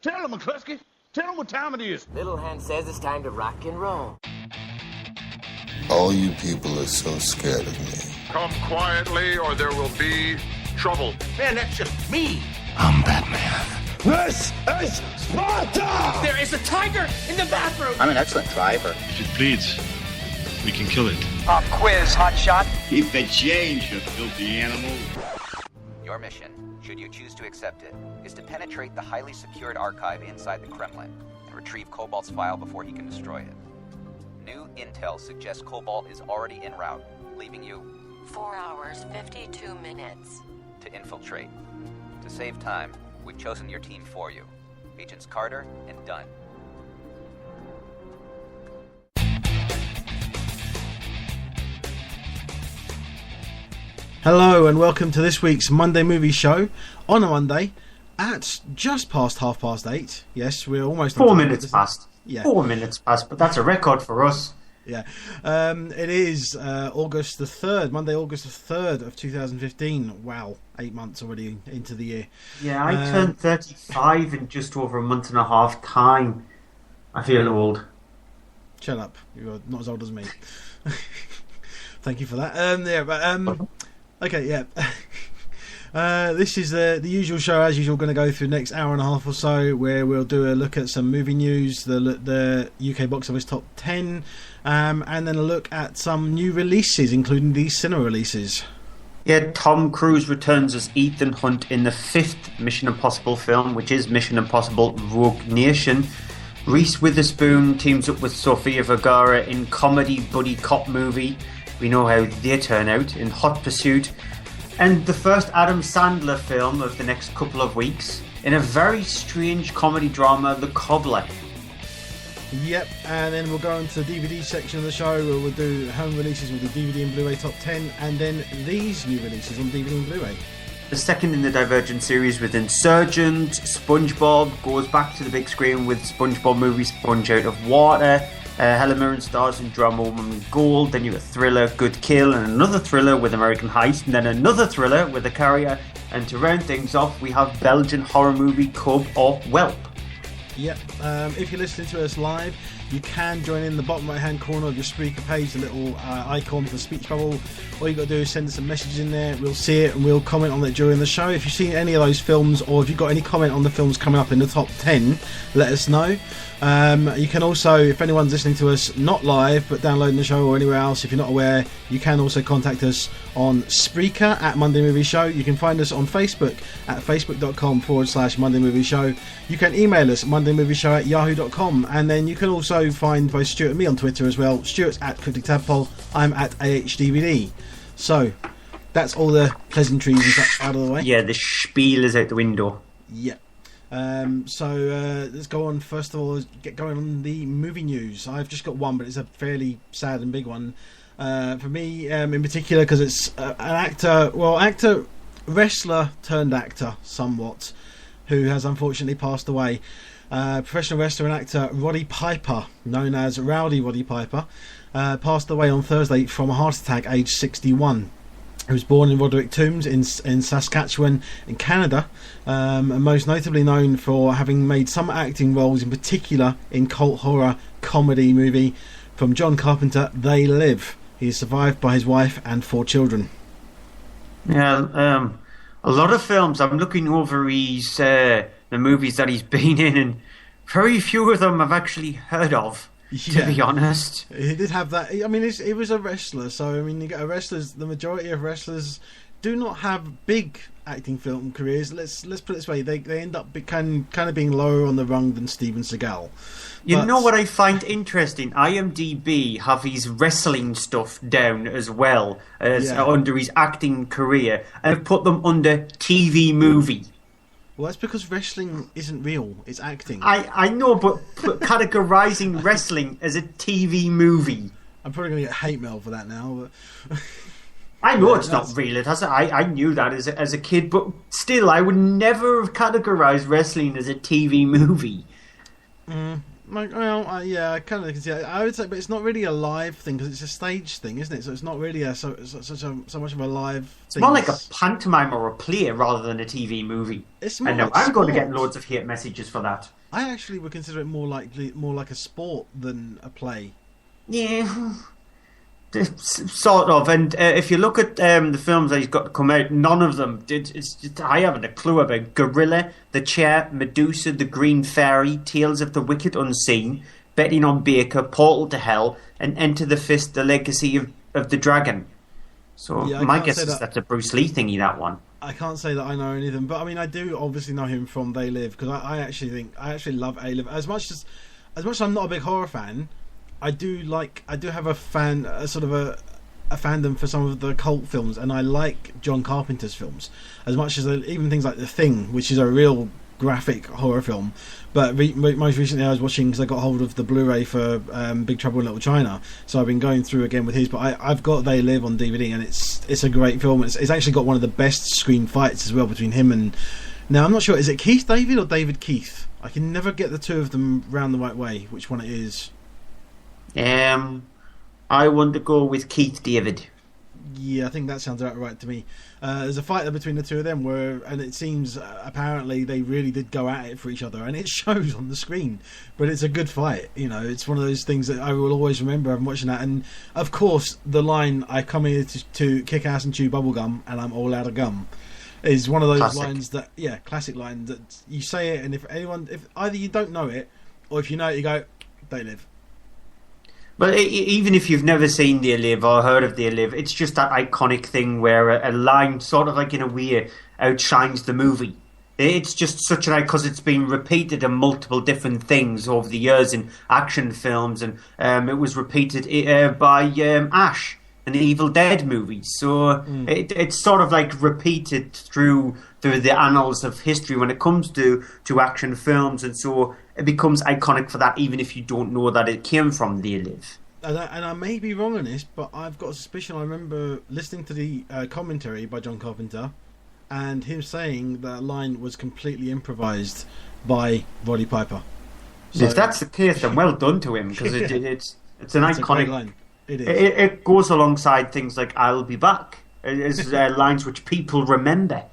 Tell him, McCluskey. Tell him what time it is. Little Hand says it's time to rock and roll. All you people are so scared of me. Come quietly or there will be trouble. Man, that's just me. I'm Batman. This is Sparta! There is a tiger in the bathroom! I'm an excellent driver. If it bleeds, we can kill it. Pop quiz, hotshot. Keep the change, you filthy animal. Your mission, should you choose to accept it, is to penetrate the highly secured archive inside the Kremlin and retrieve Cobalt's file before he can destroy it. New intel suggests Cobalt is already en route, leaving you 4 hours, 52 minutes to infiltrate. To save time, we've chosen your team for you. Agents Carter and Dunn. Hello and welcome to this week's Monday Movie Show on a Monday at just past 8:30. Yes, we're almost 4 minutes past. Yeah. 4 minutes past, but that's a record for us. Yeah. It is August the 3rd, Monday, August the 3rd of 2015. Wow, 8 months already into the year. Yeah, I turned 35 in just over a month and a half time. I feel old. Shut up. You're not as old as me. Thank you for that. Okay, yeah. This is the usual show, as usual. Going to go through the next hour and a half or so, where we'll do a look at some movie news, the UK box office top 10, and then a look at some new releases, including the cinema releases. Yeah, Tom Cruise returns as Ethan Hunt in the 5th Mission Impossible film, which is Mission Impossible Rogue Nation. Reese Witherspoon teams up with Sofia Vergara in comedy buddy cop movie. We know how they turn out in Hot Pursuit. And the first Adam Sandler film of the next couple of weeks in a very strange comedy drama, The Cobbler. Yep, and then we'll go into the DVD section of the show where we'll do home releases with the DVD and Blu Ray top 10, and then these new releases on DVD and Blu Ray. The second in the Divergent series with Insurgent. Spongebob goes back to the big screen with Spongebob movie Sponge Out of Water. Helen Mirren stars in Drama Woman Gold. Then you have a thriller, Good Kill, and another thriller with American Heist, and then another thriller with The Carrier. And to round things off, we have Belgian horror movie Cub or Whelp. Yep, if you're listening to us live, you can join in the bottom right hand corner of your Spreaker page, the little icon for the speech bubble. All you've got to do is send us some messages in there, we'll see it and we'll comment on it during the show. If you've seen any of those films, or if you've got any comment on the films coming up in the top 10, let us know. You can also, if anyone's listening to us not live but downloading the show or anywhere else, if you're not aware, you can also contact us on Spreaker at Monday Movie Show. You can find us on Facebook at facebook.com/Monday Movie Show. You can email us mondaymovieshow@yahoo.com, and then you can also find both Stuart and me on Twitter as well. Stuart's at Cryptic Tadpole, I'm at AHDVD. So that's all the pleasantries out of the way. Yeah, the spiel is out the window. Yeah. So let's go on. First of all, get going on the movie news. I've just got one, but it's a fairly sad and big one for me, in particular, because it's an actor, wrestler turned actor, somewhat, who has unfortunately passed away. Professional wrestler and actor Roddy Piper, known as Rowdy Roddy Piper, passed away on Thursday from a heart attack, aged 61. He was born in Roderick Tombs in Saskatchewan in Canada, and most notably known for having made some acting roles, in particular in cult horror comedy movie from John Carpenter, They Live. He is survived by his wife and 4 children. Yeah, a lot of films. I'm looking over his the movies that he's been in, and very few of them I've actually heard of. Yeah. To be honest, he did have that. I mean, he was a wrestler, so I mean, you get wrestlers. The majority of wrestlers do not have big acting film careers. Let's put it this way: they end up kind of being lower on the rung than Steven Seagal. You know what I find interesting? IMDb have his wrestling stuff down as well as under his acting career, and have put them under TV movie. Well, that's because wrestling isn't real, it's acting. I know, but categorising wrestling as a TV movie. I'm probably going to get hate mail for that now. But I know it's not real. I knew that as a kid, but still, I would never have categorised wrestling as a TV movie. I kind of can see it. I would say, but it's not really a live thing because it's a stage thing, isn't it? So it's not really so much of a live thing. It's more like a pantomime or a play rather than a TV movie. I know I'm going to get loads of hate messages for that. I actually would consider it more like a sport than a play. Yeah, sort of. And if you look at the films that he's got to come out, none of them I haven't a clue about. Gorilla, The Chair, Medusa, The Green Fairy, Tales of the Wicked Unseen, Betting on Baker, Portal to Hell, and Enter the Fist, The Legacy of the Dragon. So my guess is that's a Bruce Lee thingy, that one. I can't say that I know any of them, but I mean, I do obviously know him from They Live, because I actually love They Live. As much as I'm not a big horror fan, I do have a fandom for some of the cult films, and I like John Carpenter's films as much as even things like The Thing, which is a real graphic horror film. But most recently I was watching, because I got hold of the Blu Ray for Big Trouble in Little China, so I've been going through again with his, but I've got They Live on DVD, and it's a great film. It's actually got one of the best screen fights as well between him and, now I'm not sure, is it Keith David or David Keith? I can never get the two of them round the right way, which one it is. I want to go with Keith David. Yeah, I think that sounds about right to me. There's a fight between the two of them and it seems apparently they really did go at it for each other, and it shows on the screen. But it's a good fight, it's one of those things that I will always remember. I'm watching that, and of course the line "I come here to kick ass and chew bubblegum, and I'm all out of gum" is one of those classic lines that, classic line that you say it, and if either you don't know it, or if you know it, you go, They Live. But even if you've never seen They Live or heard of They Live, it's just that iconic thing where a line sort of like in a way outshines the movie. It's just such an icon because it's been repeated in multiple different things over the years in action films, and it was repeated by Ash in the Evil Dead movies. So it's sort of like repeated through the annals of history when it comes to action films, and so it becomes iconic for that, even if you don't know that it came from They Live. And I may be wrong on this, but I've got a suspicion. I remember listening to the commentary by John Carpenter, and him saying that line was completely improvised by Roddy Piper. So, if that's the case, then well done to him, because it's an iconic line. It is. It goes alongside things like "I'll Be Back." It's lines which people remember.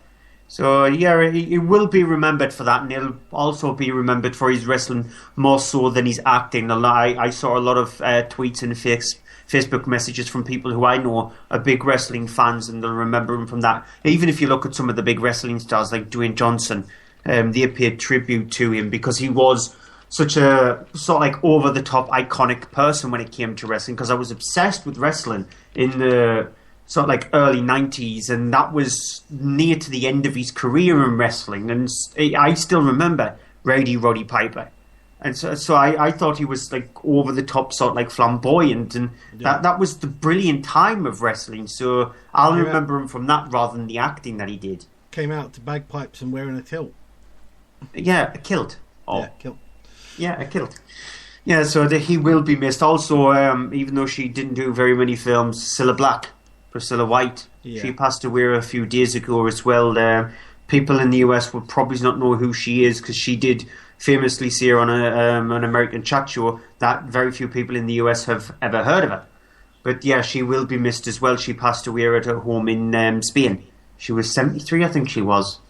So yeah, he will be remembered for that, and he'll also be remembered for his wrestling more so than his acting. I saw a lot of tweets and Facebook messages from people who I know are big wrestling fans, and they'll remember him from that. Even if you look at some of the big wrestling stars like Dwayne Johnson, they paid tribute to him because he was such a sort of like over the top iconic person when it came to wrestling. Because I was obsessed with wrestling in the sort of like early 90s, and that was near to the end of his career in wrestling, and I still remember Roddy Piper, and so I thought he was like over the top, sort of like flamboyant, and that was the brilliant time of wrestling. So I'll remember him from that rather than the acting that he did. Came out to bagpipes and wearing a kilt. Yeah, a kilt. Oh. Yeah, kilt. Yeah, a kilt. Yeah, so he will be missed. Also, even though she didn't do very many films, Priscilla White. Yeah. She passed away a few days ago as well. People in the US would probably not know who she is, because she did famously say on an American chat show that very few people in the US have ever heard of her. But yeah, she will be missed as well. She passed away at her home in Spain. She was 73, I think she was.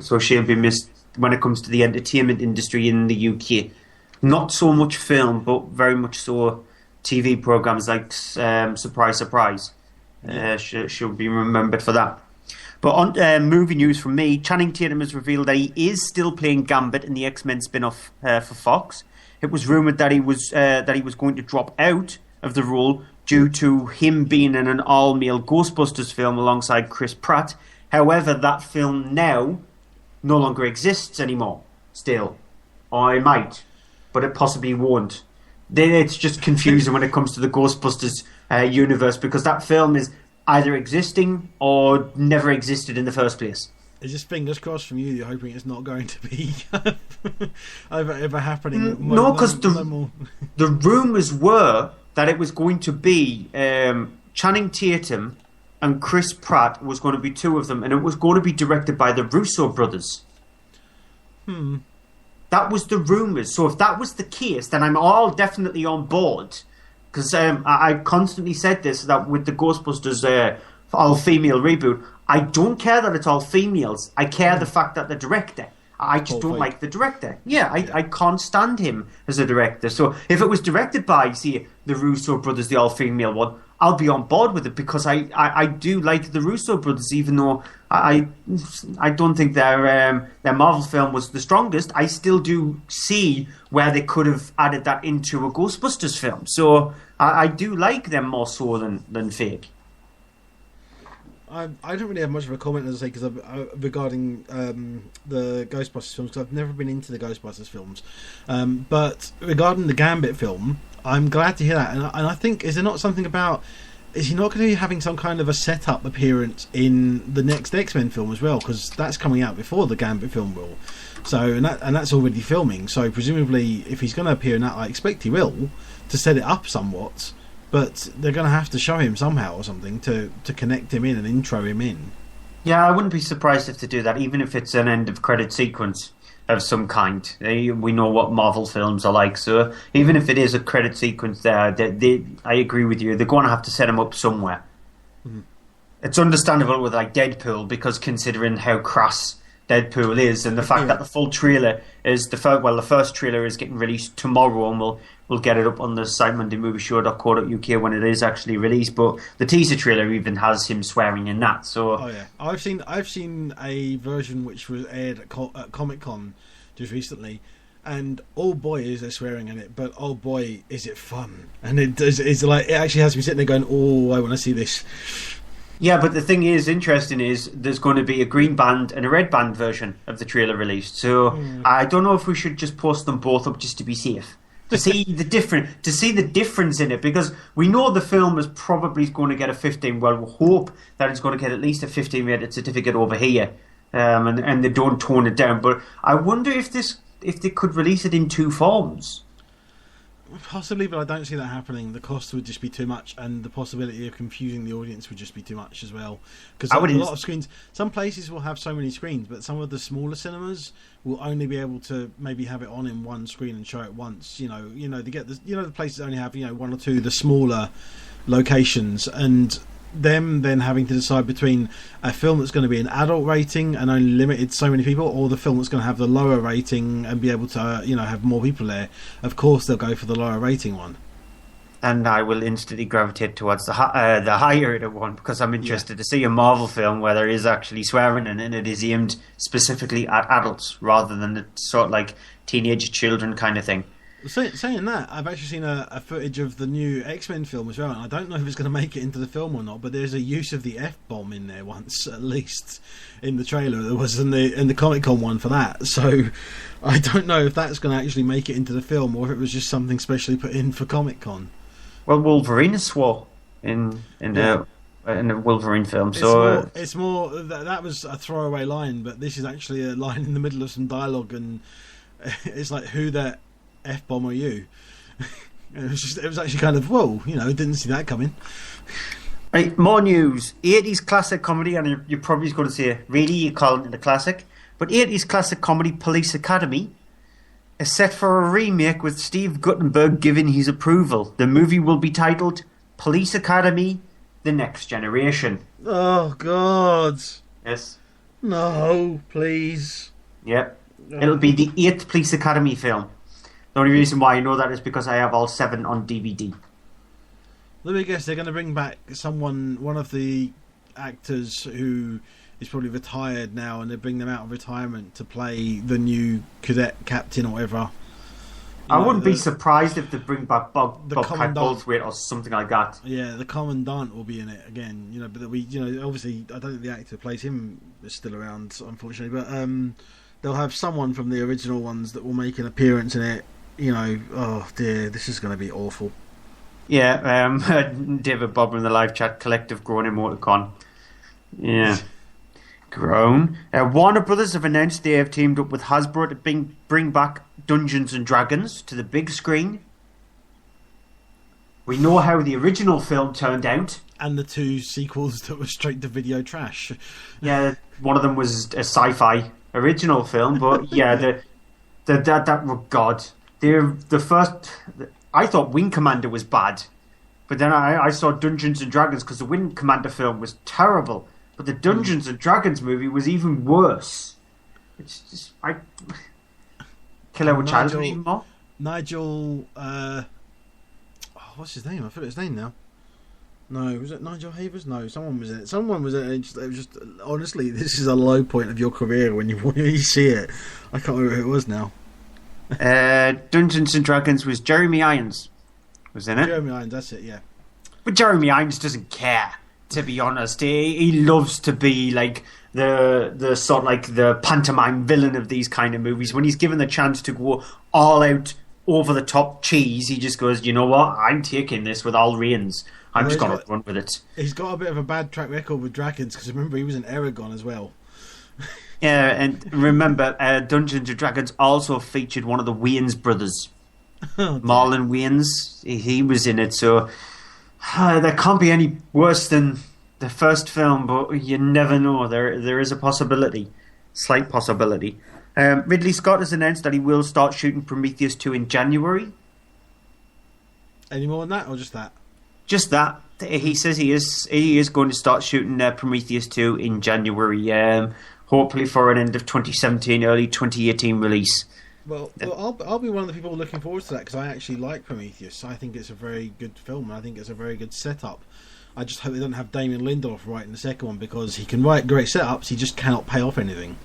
So she'll be missed when it comes to the entertainment industry in the UK. Not so much film, but very much so TV programmes like Surprise Surprise. She'll be remembered for that. But on movie news from me, Channing Tatum has revealed that he is still playing Gambit in the X-Men spin-off for Fox. It was rumoured that he was going to drop out of the role due to him being in an all-male Ghostbusters film alongside Chris Pratt. However, that film now no longer exists anymore. Still, or it might, but it possibly won't. It's just confusing when it comes to the Ghostbusters universe, because that film is either existing or never existed in the first place. It's just fingers crossed from you. You're hoping it's not going to be ever happening. No, because the rumours were that it was going to be Channing Tatum and Chris Pratt was going to be two of them, and it was going to be directed by the Russo brothers. that was the rumours. So if that was the case, then I'm all definitely on board. Because I constantly said this, that with the Ghostbusters all-female reboot, I don't care that it's all females. I care the fact that the director. I just don't like the director. Yeah, I can't stand him as a director. So if it was directed by, say, the Russo brothers, the all-female one, I'll be on board with it, because I do like the Russo brothers, even though I don't think their Marvel film was the strongest. I still do see where they could have added that into a Ghostbusters film. So I do like them more so than Fake. I don't really have much of a comment, as I say, because regarding the Ghostbusters films, because I've never been into the Ghostbusters films. But regarding the Gambit film, I'm glad to hear that. And I think, is there not something about... Is he not going to be having some kind of a setup appearance in the next X-Men film as well? Because that's coming out before the Gambit film will. So, and that's already filming. So presumably, if he's going to appear in that, I expect he will, to set it up somewhat. But they're going to have to show him somehow or something to connect him in and intro him in. Yeah, I wouldn't be surprised if they do that, even if it's an end-of-credit sequence of some kind. We know what Marvel films are like, so even if it is a credit sequence there, I agree with you, they're going to have to set him up somewhere. Mm-hmm. It's understandable with like Deadpool, because considering how crass Deadpool is, and the fact that the full trailer is the first trailer is getting released tomorrow, and we'll get it up on the site mondaymovieshow.co.uk when it is actually released. But the teaser trailer even has him swearing in that. So I've seen a version which was aired at Comic-Con just recently, and oh boy is there swearing in it, but oh boy is it fun, and it's like, it actually has me sitting there going, oh, I want to see this. Yeah, but the thing is interesting is there's going to be a green band and a red band version of the trailer released. So I don't know if we should just post them both up just to be safe, to see the difference in it, because we know the film is probably going to get a 15. Well, we hope that it's going to get at least a 15-rated certificate over here, and they don't tone it down. But I wonder if they could release it in two forms. Possibly, but I don't see that happening. The cost would just be too much, and the possibility of confusing the audience would just be too much as well. Because a lot of screens, some places will have so many screens, but some of the smaller cinemas will only be able to maybe have it on in one screen and show it once. You know, they get the places only have one or two, the smaller locations, and them then having to decide between a film that's going to be an adult rating and only limited so many people, or the film that's going to have the lower rating and be able to have more people there. Of course they'll go for the lower rating one, and I will instantly gravitate towards the higher rated one, because I'm interested to see a Marvel film where there is actually swearing in it, and it is aimed specifically at adults rather than the sort of like teenage children kind of thing. Saying that, I've actually seen a footage of the new X-Men film as well, and I don't know if it's going to make it into the film or not, but there's a use of the F-bomb in there once, at least, in the trailer. There was in the Comic-Con one for that, so I don't know if that's going to actually make it into the film, or if it was just something specially put in for Comic-Con. Well, Wolverine swore in the Wolverine film, so... It's more that was a throwaway line, but this is actually a line in the middle of some dialogue, and it's like, who the F-bomb are you? It was actually kind of, whoa, didn't see that coming. Right, more news. 80s classic comedy, and you're probably going to say, really, you're calling it a classic? But 80s classic comedy Police Academy is set for a remake with Steve Guttenberg giving his approval. The movie will be titled Police Academy: The Next Generation. Oh, God. Yes. No, please. Yep. It'll be the 8th Police Academy film. The only reason why I know that is because I have all 7 on DVD. Let me guess, they're going to bring back one of the actors who is probably retired now, and they bring them out of retirement to play the new cadet captain or whatever. I wouldn't be surprised if they bring back Bobcat Goldthwait or something like that. Yeah, the Commandant will be in it again. But obviously, I don't think the actor who plays him is still around, unfortunately. But they'll have someone from the original ones that will make an appearance in it. Oh dear, this is going to be awful. Yeah, David Bobber in the live chat, collective groan emoticon. Yeah. Grown. Warner Brothers have announced they have teamed up with Hasbro to bring back Dungeons and Dragons to the big screen. We know how the original film turned out. And the 2 sequels that were straight to video trash. Yeah, one of them was a sci-fi original film, but yeah, God. The first... I thought Wing Commander was bad. But then I saw Dungeons and Dragons because the Wing Commander film was terrible. But the Dungeons and Dragons movie was even worse. It's just... Kill Our Child anymore? Nigel... what's his name? I forget his name now. No, was it Nigel Havers? No, someone was in it. Someone was in it. It was just... Honestly, this is a low point of your career when you see it. I can't remember who it was now. Dungeons and Dragons was Jeremy Irons. Was in it? Jeremy Irons, that's it, yeah. But Jeremy Irons doesn't care, to be honest. He loves to be like the sort of like the pantomime villain of these kind of movies. When he's given the chance to go all out over the top cheese, he just goes, you know what? I'm taking this with all reins. I'm just going to run with it. He's got a bit of a bad track record with dragons because remember he was in Aragon as well. Yeah, and remember, Dungeons and Dragons also featured one of the Wayans brothers. Marlon Wayans, he was in it, so that can't be any worse than the first film, but you never know. There is a possibility, slight possibility. Ridley Scott has announced that he will start shooting Prometheus 2 in January. Any more than that, or just that? Just that. He says he is going to start shooting Prometheus 2 in January, hopefully for an end of 2017, early 2018 release. Well, I'll be one of the people looking forward to that because I actually like Prometheus. I think it's a very good film and I think it's a very good setup. I just hope they don't have Damien Lindelof writing the second one because he can write great setups, he just cannot pay off anything.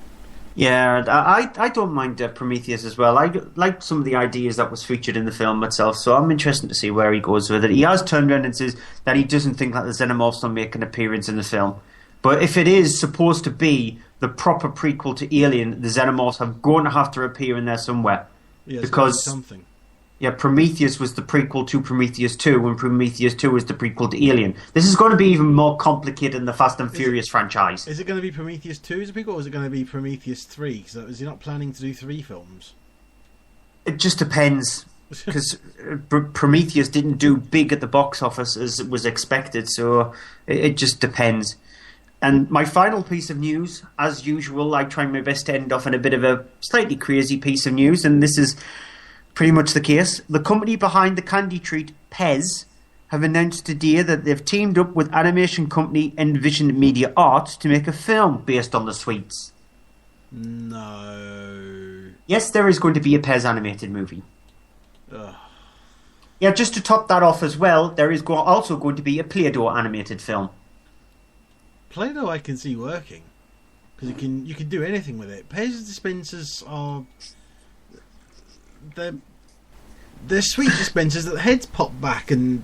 Yeah, I don't mind Prometheus as well. I like some of the ideas that was featured in the film itself, so I'm interested to see where he goes with it. He has turned around and says that he doesn't think that the Xenomorphs will make an appearance in the film. But if it is supposed to be the proper prequel to Alien, the Xenomorphs are going to have to appear in there somewhere. Yeah, because something. Yeah, Prometheus was the prequel to Prometheus 2, and Prometheus 2 was the prequel to Alien. This is going to be even more complicated than the Fast and Furious franchise. Is it going to be Prometheus 2 as a prequel, or is it going to be Prometheus 3? Because is he not planning to do 3 films? It just depends. Because Prometheus didn't do big at the box office as was expected, so it just depends. And my final piece of news, as usual, I try my best to end off in a bit of a slightly crazy piece of news, and this is pretty much the case. The company behind the candy treat, Pez, have announced today that they've teamed up with animation company Envision Media Art to make a film based on the sweets. No. Yes, there is going to be a Pez animated movie. Ugh. Yeah, just to top that off as well, there is also going to be a Play-Doh animated film. Play-Doh I can see working because you can do anything with it. Pez dispensers are they're sweet dispensers that the heads pop back and.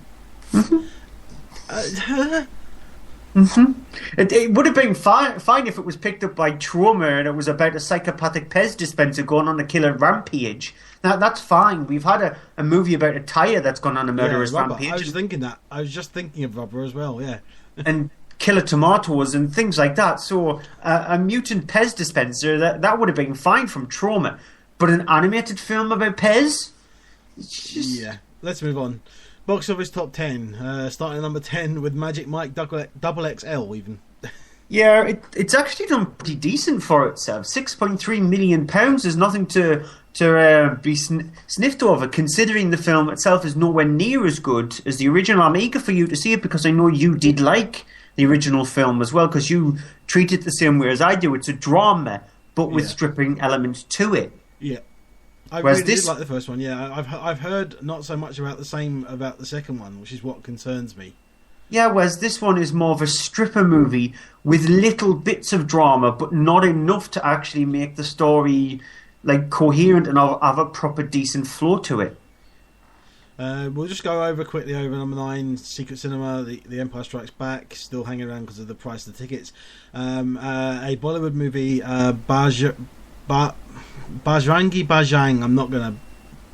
It would have been fine if it was picked up by Trauma and it was about a psychopathic Pez dispenser going on a killer rampage. Now that's fine. We've had a movie about a tyre that's gone on a murderous rampage. I was thinking that. I was just thinking of Rubber as well. Yeah. And killer tomatoes and things like that. So a mutant Pez dispenser that would have been fine from Trauma, but an animated film about Pez. Yeah. Let's move on. Box office top 10. Starting at number 10 with Magic Mike double XL even. Yeah, it's actually done pretty decent for itself. £6.3 million is nothing to be sniffed over, considering the film itself is nowhere near as good as the original. I'm eager for you to see it because I know you did like the original film as well, because you treat it the same way as I do. It's a drama, but with stripping elements to it. Yeah. I really did like the first one, yeah. I've heard not so much about the second one, which is what concerns me. Yeah, whereas this one is more of a stripper movie with little bits of drama, but not enough to actually make the story like coherent and have a proper decent flow to it. We'll just go quickly over number 9, Secret Cinema, The Empire Strikes Back, still hanging around because of the price of the tickets. A Bollywood movie, Bajrangi Bajang.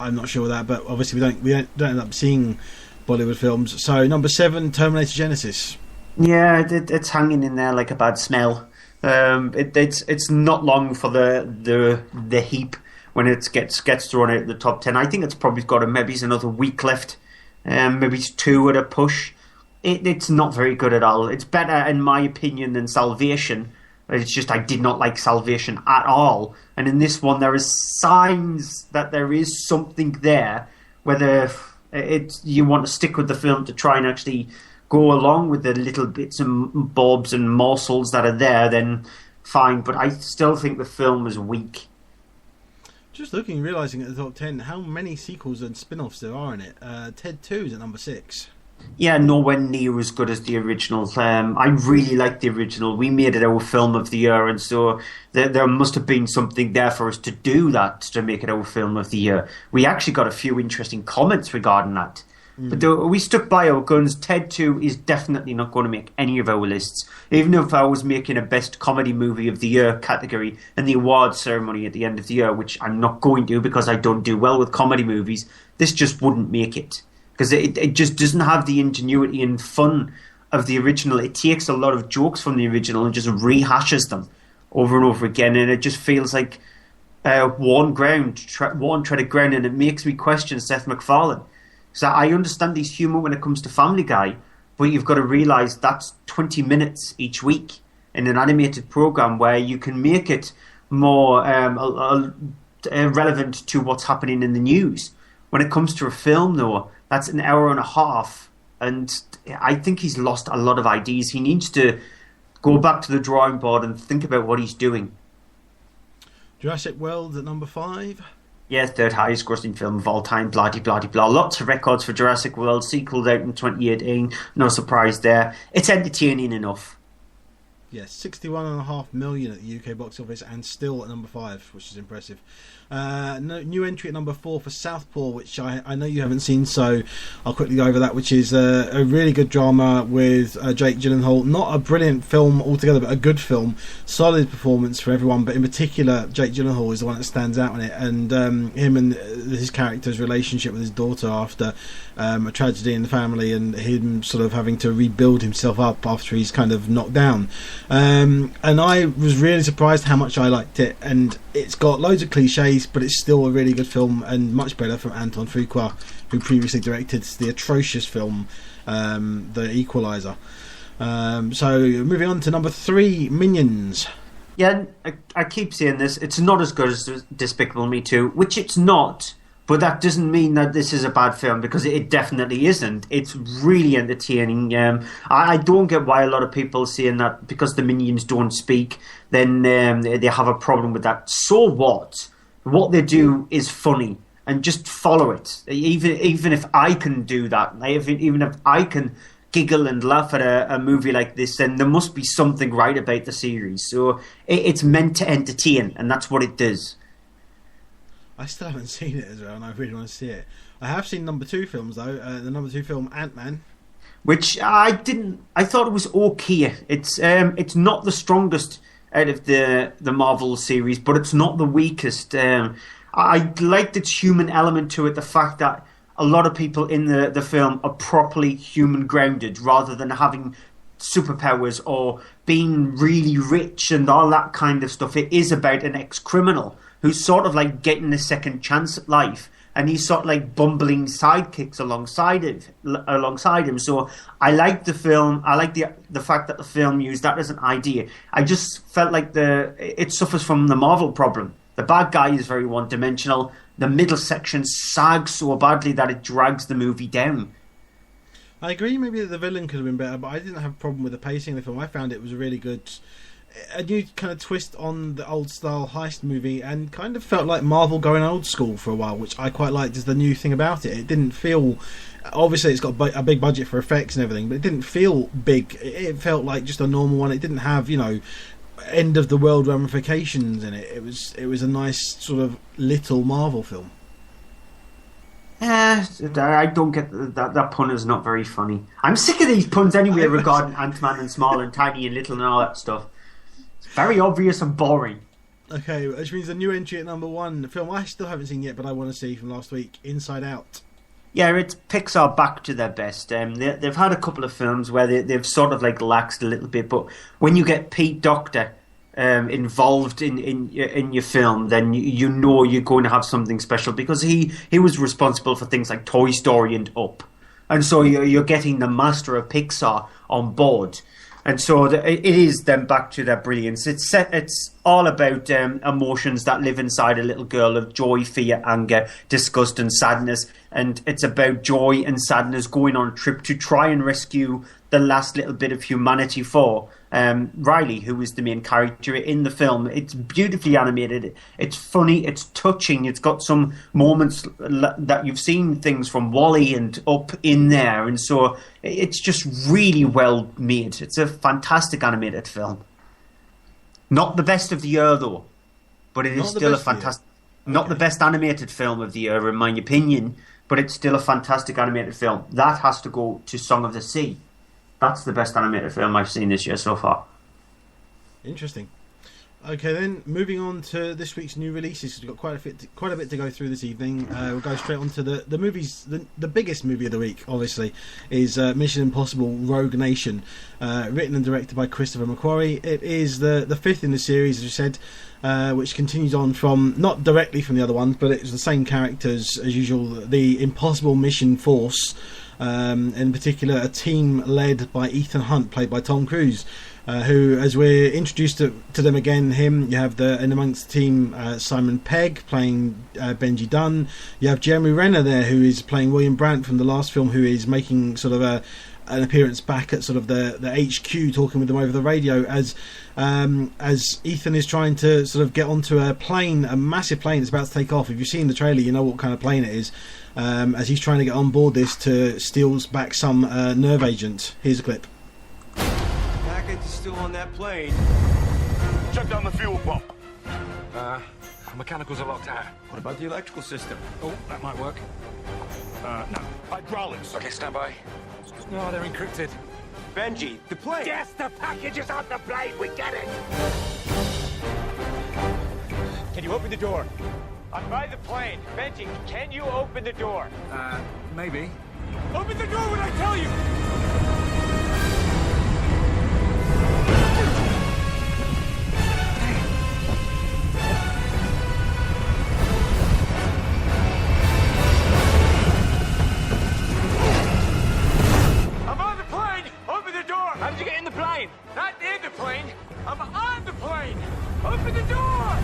I'm not sure with that, but obviously we don't end up seeing Bollywood films. So number 7, Terminator Genesis. Yeah, it's hanging in there like a bad smell. It's not long for the heap when it gets thrown out of the top 10. I think it's probably got maybe another week left, maybe it's 2 at a push. It's not very good at all. It's better in my opinion than Salvation, It's just I did not like Salvation at all. And in this one, there is signs that there is something there. Whether you want to stick with the film to try and actually go along with the little bits and bobs and morsels that are there, then fine. But I still think the film is weak. Just looking, realising at the top 10 how many sequels and spin-offs there are in it. Ted 2 is at number 6. Yeah, nowhere near as good as the original. I really liked the original. We made it our film of the year, and so there must have been something there for us to do that, to make it our film of the year. We actually got a few interesting comments regarding that. But we stuck by our guns. Ted 2 is definitely not going to make any of our lists. Even if I was making a best comedy movie of the year category in the awards ceremony at the end of the year, which I'm not going to because I don't do well with comedy movies, this just wouldn't make it. Because it just doesn't have the ingenuity and fun of the original. It takes a lot of jokes from the original and just rehashes them over and over again. And it just feels like worn treaded ground. And it makes me question Seth MacFarlane. So I understand his humour when it comes to Family Guy, but you've got to realise that's 20 minutes each week in an animated programme where you can make it more relevant to what's happening in the news. When it comes to a film, though, that's an hour and a half, and I think he's lost a lot of ideas. He needs to go back to the drawing board and think about what he's doing. Jurassic World at number 5. Yeah, third highest grossing film of all time, blah, blah, blah, blah. Lots of records for Jurassic World. Sequel out in 2018. No surprise there. It's entertaining enough. Yes, 61.5 million at the UK box office and still at number 5, which is impressive. New entry at number 4 for Southpaw, which I know you haven't seen, so I'll quickly go over that, which is a really good drama with Jake Gyllenhaal. Not a brilliant film altogether, but a good film. Solid performance for everyone, but in particular Jake Gyllenhaal is the one that stands out in it, and him and his character's relationship with his daughter after a tragedy in the family, and him sort of having to rebuild himself up after he's kind of knocked down. And I was really surprised how much I liked it, and it's got loads of cliches, but it's still a really good film, and much better from Anton Fuqua, who previously directed the atrocious film The Equalizer. So moving on to number 3, Minions. Yeah, I keep saying this, it's not as good as Despicable Me 2, which it's not, but that doesn't mean that this is a bad film, because it definitely isn't. It's really entertaining. I don't get why a lot of people are saying that because the Minions don't speak, then they have a problem with that. So what? What they do is funny, and just follow it. Even if I can do that, even if I can giggle and laugh at a movie like this, then there must be something right about the series. So it's meant to entertain, and that's what it does. I still haven't seen it as well, and I really want to see it. I have seen number 2 films though. The number 2 film, Ant-Man, which I thought it was okay. It's not the strongest out of the Marvel series, but it's not the weakest. I liked its human element to it. The fact that a lot of people in the film are properly human grounded, rather than having superpowers or being really rich and all that kind of stuff. It is about an ex-criminal who's sort of like getting a second chance at life, and he's sort of like bumbling sidekicks alongside him. So I like the film. I like the fact that the film used that as an idea. I just felt like it suffers from the Marvel problem. The bad guy is very one-dimensional. The middle section sags so badly that it drags the movie down. I agree, maybe the villain could have been better, but I didn't have a problem with the pacing of the film. I found it was a really good, a new kind of twist on the old style heist movie, and kind of felt like Marvel going old school for a while, which I quite liked as the new thing about it. It didn't feel, obviously it's got a big budget for effects and everything, but it didn't feel big. It felt like just a normal one. It didn't have, end of the world ramifications in it. It was a nice sort of little Marvel film. I don't get that pun is not very funny. I'm sick of these puns anyway regarding Ant-Man and small and tiny and little and all that stuff. It's very obvious and boring. Okay, which means a new entry at number 1, the film I still haven't seen yet, but I want to see from last week, Inside Out. Yeah, it's Pixar back to their best. They've had a couple of films where they've sort of like laxed a little bit, but when you get Pete Docter involved in your film, then you know you're going to have something special, because he was responsible for things like Toy Story and Up, and so you're getting the master of Pixar on board. And so it is them back to their brilliance. It's all about emotions that live inside a little girl of joy, fear, anger, disgust and sadness. And it's about joy and sadness going on a trip to try and rescue the last little bit of humanity for Riley, who is the main character in the film. It's beautifully animated. It's funny. It's touching. It's got some moments that you've seen things from WALL-E and Up in there. And so it's just really well made. It's a fantastic animated film. Not the best of the year, though. But it is still a fantastic... Not the best animated film of the year, in my opinion. But it's still a fantastic animated film. That has to go to Song of the Sea. That's the best animated film I've seen this year so far. Interesting. Okay, then moving on to this week's new releases. We've got quite a bit to go through this evening. We'll go straight on to the movies. The biggest movie of the week, obviously, is Mission Impossible: Rogue Nation, written and directed by Christopher McQuarrie. It is the fifth in the series, as you said, which continues on from, not directly from the other ones, but it's the same characters as usual. The Impossible Mission Force. In particular, a team led by Ethan Hunt, played by Tom Cruise, who, as we're introduced to them again, you have in amongst the team Simon Pegg playing Benji Dunn. You have Jeremy Renner there, who is playing William Brandt from the last film, who is making sort of an appearance back at sort of the HQ, talking with them over the radio as Ethan is trying to sort of get onto a plane, a massive plane that's about to take off. If you've seen the trailer, you know what kind of plane it is. As he's trying to get on board this to steal back some nerve agent. Here's a clip. Package is still on that plane. Check down the fuel pump. The mechanicals are locked out. What about the electrical system? Oh, that might work. No. Hydraulics. Okay, stand by. No, they're encrypted. Benji, the plane! Yes, the package is on the plane. We get it. Can you open the door? I'm by the plane. Benji, can you open the door? Maybe. Open the door when I tell you! I'm on the plane! Open the door! How did you get in the plane? Not in the plane. I'm on the plane! Open the door!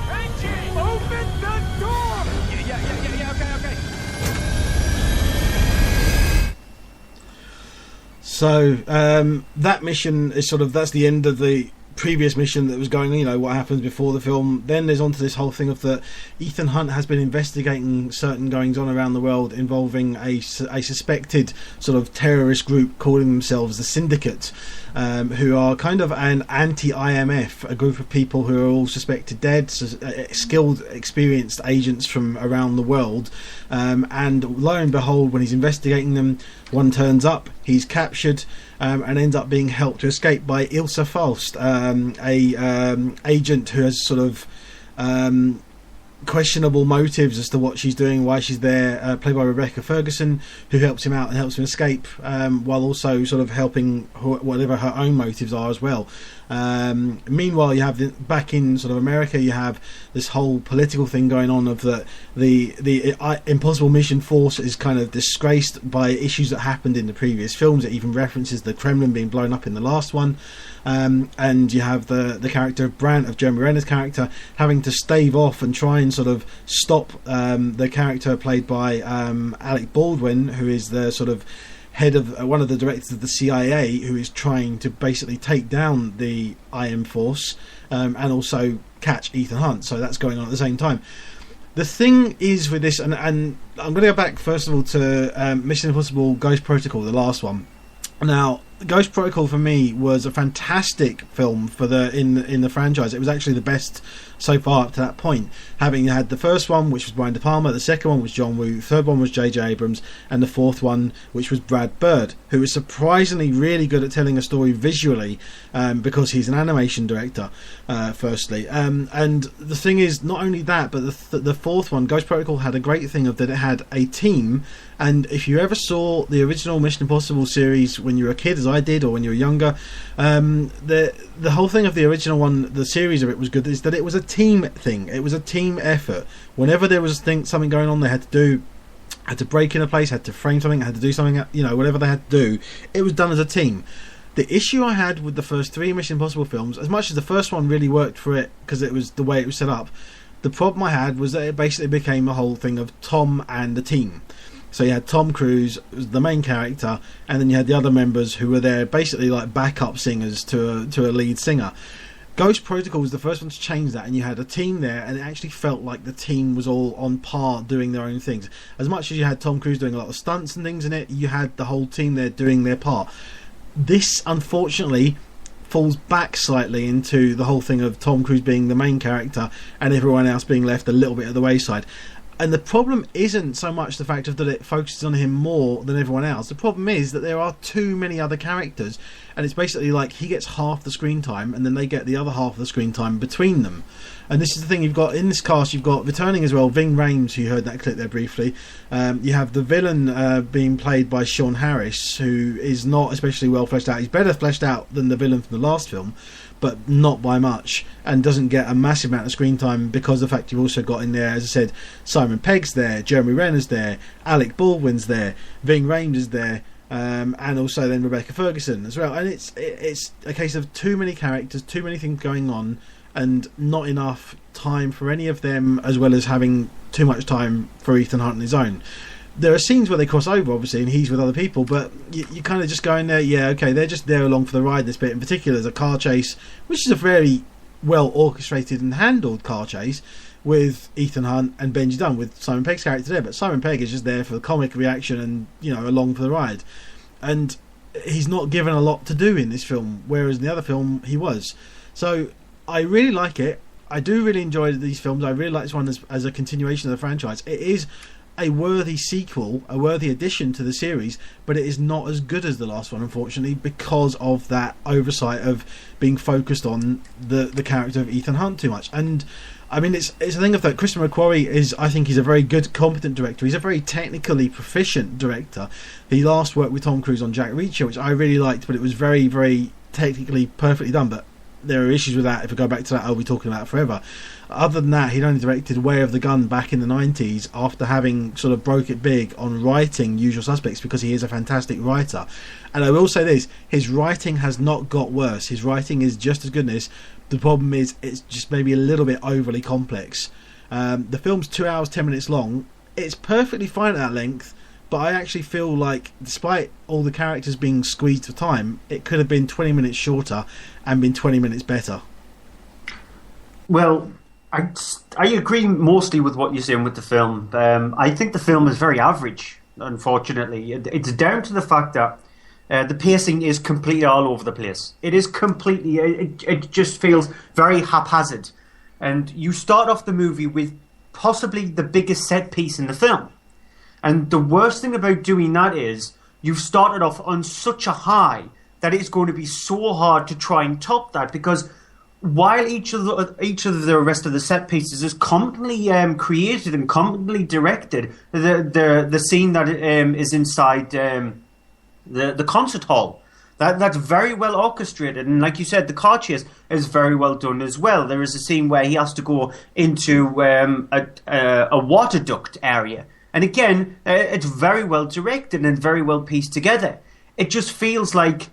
Benji! Open the door! Yeah, okay. So that mission is that's the end of the previous mission that was going on, you know, what happens before the film. Then there's on to this whole thing of that Ethan Hunt has been investigating certain goings on around the world involving a suspected sort of terrorist group calling themselves the Syndicate, who are kind of an anti-IMF, a group of people who are all suspected dead, skilled, experienced agents from around the world. And lo and behold, when he's investigating them, one turns up, he's captured, and ends up being helped to escape by Ilsa Faust, a agent who has sort of questionable motives as to what she's doing, why she's there, played by Rebecca Ferguson, who helps him out and helps him escape, while also sort of helping whatever her own motives are as well. Meanwhile, you have back in sort of America, you have this whole political thing going on of that the Impossible Mission Force is kind of disgraced by issues that happened in the previous films. It even references the Kremlin being blown up in the last one. And you have the character of Brandt, of Jeremy Renner's character, having to stave off and try and sort of stop the character played by Alec Baldwin, who is the sort of head of one of the directors of the CIA, who is trying to basically take down the IM Force, and also catch Ethan Hunt. So that's going on at the same time. The thing is with this, and I'm going to go back first of all to Mission Impossible Ghost Protocol, the last one. Now, Ghost Protocol for me was a fantastic film for in the franchise. It was actually the best so far up to that point, having had the first one, which was Brian De Palma, the second one was John Woo, the third one was J.J. Abrams, and the fourth one, which was Brad Bird, who is surprisingly really good at telling a story visually, because he's an animation director, firstly. And the thing is, not only that, but the fourth one, Ghost Protocol, had a great thing of that it had a team. And if you ever saw the original Mission Impossible series when you were a kid, as I did, or when you were younger, the whole thing of the original one, the series of it was good, is that it was a team thing. It was a team effort. Whenever there was something going on they had to do, had to break in a place, had to frame something, had to do something, whatever they had to do, it was done as a team. The issue I had with the first 3 Mission Impossible films, as much as the first one really worked for it because it was the way it was set up, the problem I had was that it basically became a whole thing of Tom and the team. So you had Tom Cruise, was the main character, and then you had the other members who were there basically like backup singers to a lead singer. Ghost Protocol was the first one to change that, and you had a team there, and it actually felt like the team was all on par doing their own things. As much as you had Tom Cruise doing a lot of stunts and things in it, you had the whole team there doing their part. This, unfortunately, falls back slightly into the whole thing of Tom Cruise being the main character and everyone else being left a little bit at the wayside. And the problem isn't so much the fact that it focuses on him more than everyone else. The problem is that there are too many other characters, and it's basically like he gets half the screen time and then they get the other half of the screen time between them. And this is the thing, you've got in this cast, you've got returning as well Ving Rhames, who you heard that clip there briefly. You have the villain being played by Sean Harris, who is not especially well fleshed out. He's better fleshed out than the villain from the last film, but not by much, and doesn't get a massive amount of screen time because of the fact you've also got in there, as I said, Simon Pegg's there, Jeremy Renner's there, Alec Baldwin's there, Ving Rhames is there, and also then Rebecca Ferguson as well. And it's a case of too many characters, too many things going on, and not enough time for any of them, as well as having too much time for Ethan Hunt on his own. There are scenes where they cross over, obviously, and he's with other people, but you kind of just go in there, yeah, okay, they're just there along for the ride this bit. In particular, there's a car chase, which is a very well orchestrated and handled car chase with Ethan Hunt and Benji Dunn, with Simon Pegg's character there, but Simon Pegg is just there for the comic reaction and, along for the ride. And he's not given a lot to do in this film, whereas in the other film, he was. So, I really like it. I do really enjoy these films. I really like this one as a continuation of the franchise. It is a worthy sequel, a worthy addition to the series, but it is not as good as the last one, unfortunately, because of that oversight of being focused on the character of Ethan Hunt too much. And I mean, it's a thing of that. Christopher McQuarrie I think he's a very good, competent director. He's a very technically proficient director. He last worked with Tom Cruise on Jack Reacher, which I really liked, but it was very, very technically perfectly done. But there are issues with that. If we go back to that, I'll be talking about it forever. Other than that, he'd only directed Way of the Gun back in the 90s after having sort of broke it big on writing Usual Suspects, because he is a fantastic writer. And I will say this, his writing has not got worse. His writing is just as good as this. The problem is it's just maybe a little bit overly complex. The film's 2 hours 10 minutes long. It's perfectly fine at that length, but I actually feel like despite all the characters being squeezed for time, it could have been 20 minutes shorter and been 20 minutes better. Well, I agree mostly with what you're saying with the film. I think the film is very average, unfortunately. It's down to the fact that the pacing is completely all over the place. It is completely... It just feels very haphazard. And you start off the movie with possibly the biggest set piece in the film. And the worst thing about doing that is you've started off on such a high that it's going to be so hard to try and top that, because while each of the rest of the set pieces is competently created and competently directed, the scene that is inside the concert hall, that's very well orchestrated, and like you said, the car chase is very well done as well. There is a scene where he has to go into a water duct area, and again, it's very well directed and very well pieced together. It just feels like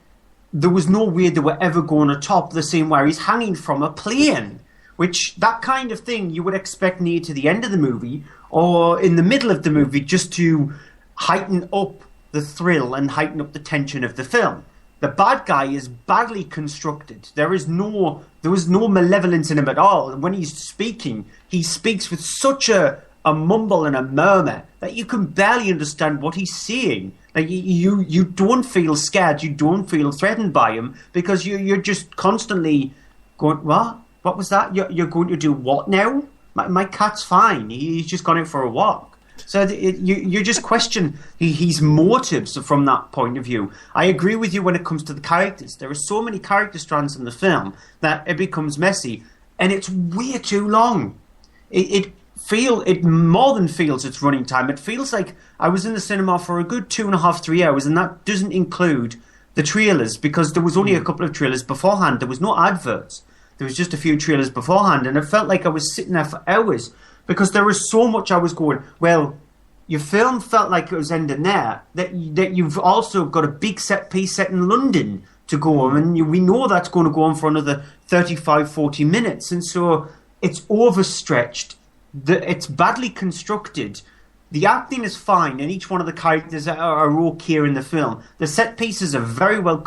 there was no way they were ever going to top the scene where he's hanging from a plane, which that kind of thing you would expect near to the end of the movie or in the middle of the movie, just to heighten up the thrill and heighten up the tension of the film. The bad guy is badly constructed. There was no malevolence in him at all. When he's speaking, he speaks with such a mumble and a murmur that you can barely understand what he's saying. Like you don't feel scared, you don't feel threatened by him, because you're just constantly going, what? What was that? You're going to do what now? My cat's fine. He's just gone out for a walk. So you just question his motives from that point of view. I agree with you when it comes to the characters. There are so many character strands in the film that it becomes messy, and it's way too long. It more than feels its running time. It feels like I was in the cinema for a good 2.5, 3 hours, and that doesn't include the trailers, because there was only a couple of trailers beforehand. There was no adverts. There was just a few trailers beforehand, and it felt like I was sitting there for hours, because there was so much I was going, well, your film felt like it was ending there. That you've also got a big set piece set in London to go on, and we know that's going to go on for another 35-40 minutes, and so it's overstretched. It's badly constructed. The acting is fine, and each one of the characters are okay in the film. The set pieces are very well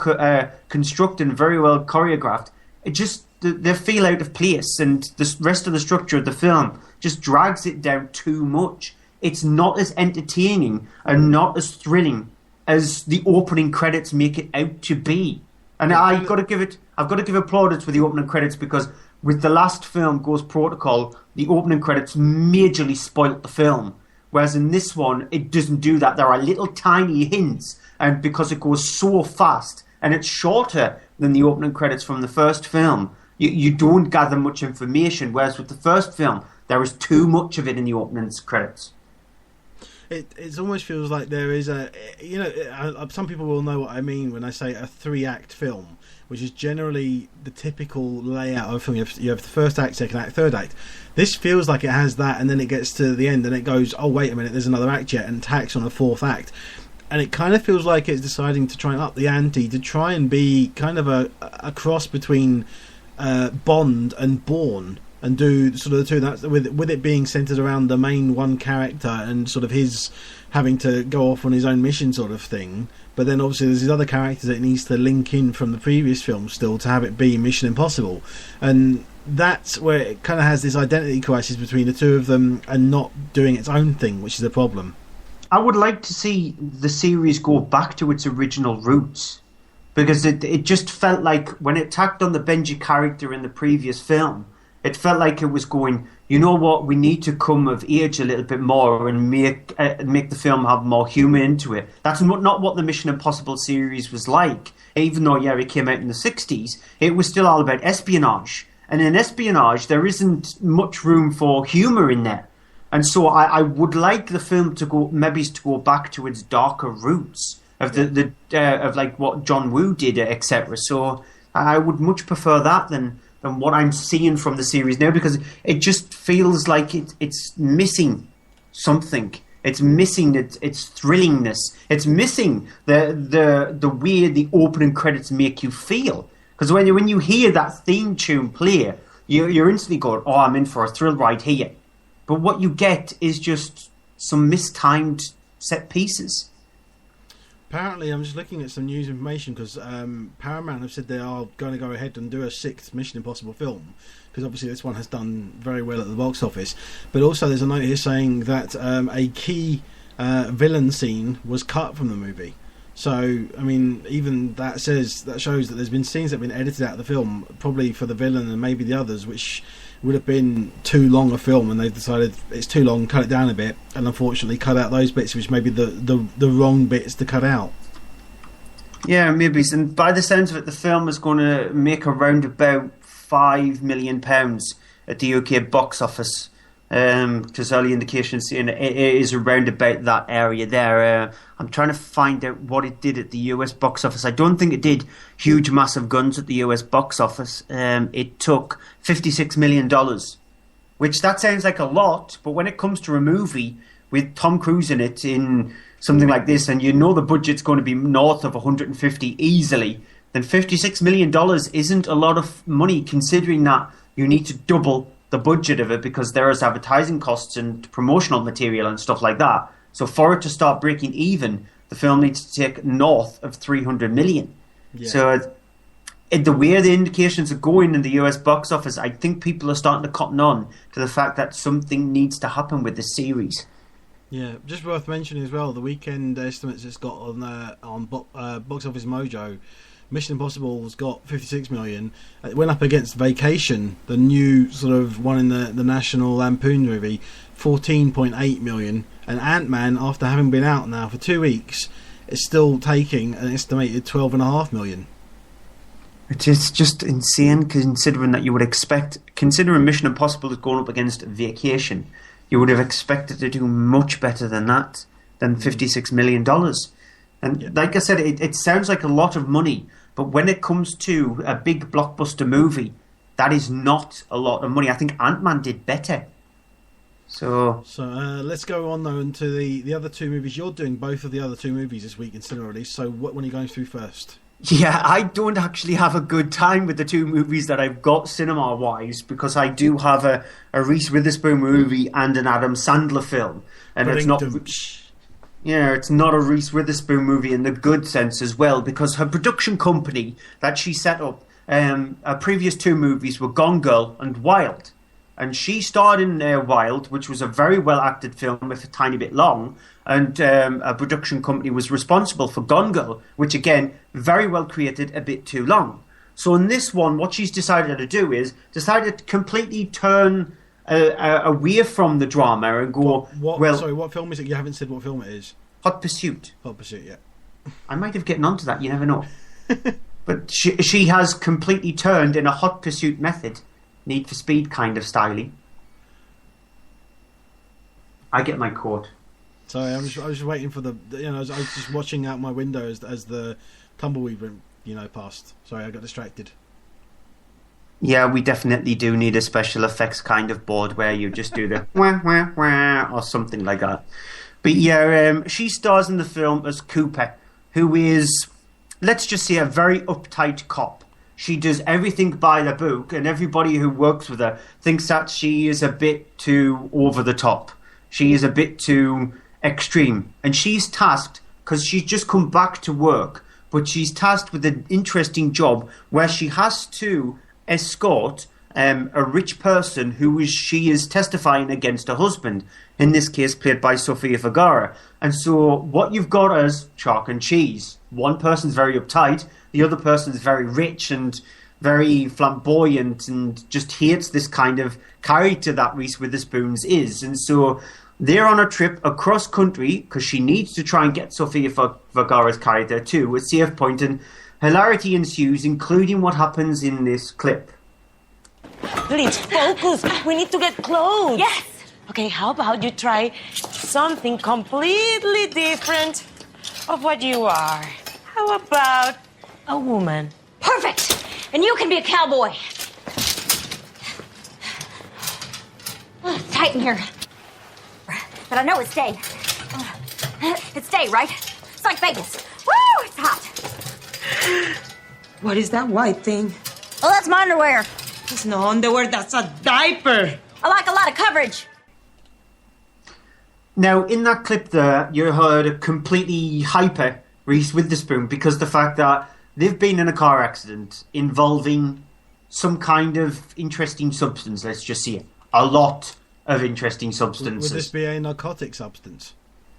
constructed and very well choreographed. It just they feel out of place, and the rest of the structure of the film just drags it down too much. It's not as entertaining and not as thrilling as the opening credits make it out to be. And I've got to give plaudits for the opening credits, because with the last film, Ghost Protocol, the opening credits majorly spoilt the film. Whereas in this one, it doesn't do that. There are little tiny hints, and because it goes so fast and it's shorter than the opening credits from the first film, you don't gather much information. Whereas with the first film, there is too much of it in the opening credits. It almost feels like there is some people will know what I mean when I say a 3-act film, which is generally the typical layout of a film. You have the first act, second act, third act. This feels like it has that, and then it gets to the end and it goes, oh wait a minute, there's another act yet, and tacks on a 4th act. And it kind of feels like it's deciding to try and up the ante, to try and be kind of a cross between Bond and Bourne, and do sort of the two. That's with it being centered around the main one character and sort of his having to go off on his own mission sort of thing. But then obviously there's these other characters that it needs to link in from the previous film still to have it be Mission Impossible. And that's where it kind of has this identity crisis between the two of them and not doing its own thing, which is a problem. I would like to see the series go back to its original roots, because it just felt like when it tacked on the Benji character in the previous film, it felt like it was going, you know what, we need to come of age a little bit more and make the film have more humour into it. That's not what the Mission Impossible series was like. Even though, yeah, it came out in the 60s, it was still all about espionage. And in espionage, there isn't much room for humour in there. And so I would like the film to go back to its darker roots of of like what John Woo did, etc. So I would much prefer that than what I'm seeing from the series now, because it just feels like it's missing something. It's missing its thrillingness. It's missing the way the opening credits make you feel. Because when you hear that theme tune play, you're instantly going, oh, I'm in for a thrill ride here. But what you get is just some mistimed set pieces. Apparently, I'm just looking at some news information, because Paramount have said they are going to go ahead and do a 6th Mission Impossible film, because obviously this one has done very well at the box office. But also there's a note here saying that a key villain scene was cut from the movie. So, I mean, even that shows that there's been scenes that have been edited out of the film, probably for the villain and maybe the others, which would have been too long a film, and they've decided it's too long, cut it down a bit, and unfortunately cut out those bits which may be the wrong bits to cut out. Yeah, maybe. And by the sounds of it, the film is going to make around about £5 million at the UK box office, because early indications saying it is around about that area there. I'm trying to find out what it did at the US box office. I don't think it did huge, massive guns at the US box office. It took $56 million, which that sounds like a lot, but when it comes to a movie with Tom Cruise in it in something like this, and you know the budget's going to be north of 150 easily, then $56 million isn't a lot of money, considering that you need to double the budget of it, because there is advertising costs and promotional material and stuff like that. So for it to start breaking even, the film needs to take north of 300 million. Yeah. So the way the indications are going in the US box office, I think people are starting to cotton on to the fact that something needs to happen with the series. Yeah, just worth mentioning as well, the weekend estimates it's got on Box Office Mojo. Mission Impossible's got 56 million. It went up against Vacation, the new sort of one in the National Lampoon movie, 14.8 million. And Ant-Man, after having been out now for 2 weeks, is still taking an estimated 12.5 million. It's just insane, considering that you would expect, considering Mission Impossible is going up against Vacation, you would have expected to do much better than that, than $56 million. And like I said, it sounds like a lot of money, but when it comes to a big blockbuster movie, that is not a lot of money. I think Ant-Man did better. So let's go on though into the other two movies. You're doing both of the other two movies this week in cinema release. So what one are you going through first? Yeah, I don't actually have a good time with the two movies that I've got cinema-wise because I do have a Reese Witherspoon movie and an Adam Sandler film, and it's not. Yeah, it's not a Reese Witherspoon movie in the good sense as well because her production company that she set up, her previous two movies were Gone Girl and Wild. And she starred in Wild, which was a very well-acted film, if a tiny bit long, and a production company was responsible for Gone Girl, which, again, very well created, a bit too long. So in this one, what she's decided to do is decided to completely turn away from the drama and go... Sorry, what film is it? You haven't said what film it is. Hot Pursuit. Hot Pursuit, yeah. I might have gotten onto that, you never know. But she has completely turned in a Hot Pursuit method. Need for Speed kind of styling. I get my quote. Sorry, I was just waiting for the. I was just watching out my window as the tumbleweed went, past. Sorry, I got distracted. Yeah, we definitely do need a special effects kind of board where you just do the wah wah wah or something like that. But yeah, she stars in the film as Cooper, who is, let's just say, a very uptight cop. She does everything by the book, and everybody who works with her thinks that she is a bit too over the top. She is a bit too extreme. And she's tasked, because she's just come back to work, but she's tasked with an interesting job where she has to escort a rich person she is testifying against her husband, in this case played by Sofia Vergara. And so what you've got is chalk and cheese. One person's very uptight, the other person's very rich and very flamboyant and just hates this kind of character that Reese Witherspoon's is. And so they're on a trip across country because she needs to try and get Sofia Vergara's character to a safe point, and hilarity ensues, including what happens in this clip. Please focus. We need to get close. Yes. Okay, how about you try something completely different of what you are? How about a woman? Perfect. And you can be a cowboy. Oh, it's tight in here. But I know it's day. It's day, right? It's like Vegas. Woo! It's hot. What is that white thing? Oh, that's my underwear. It's no underwear, that's a diaper. I like a lot of coverage. Now, in that clip there, you heard a completely hyper Reese Witherspoon because the fact that they've been in a car accident involving some kind of interesting substance, let's just say it. A lot of interesting substances. Would this be a narcotic substance?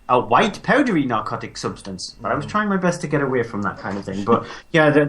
A white powdery narcotic substance. But I was trying my best to get away from that kind of thing. But yeah,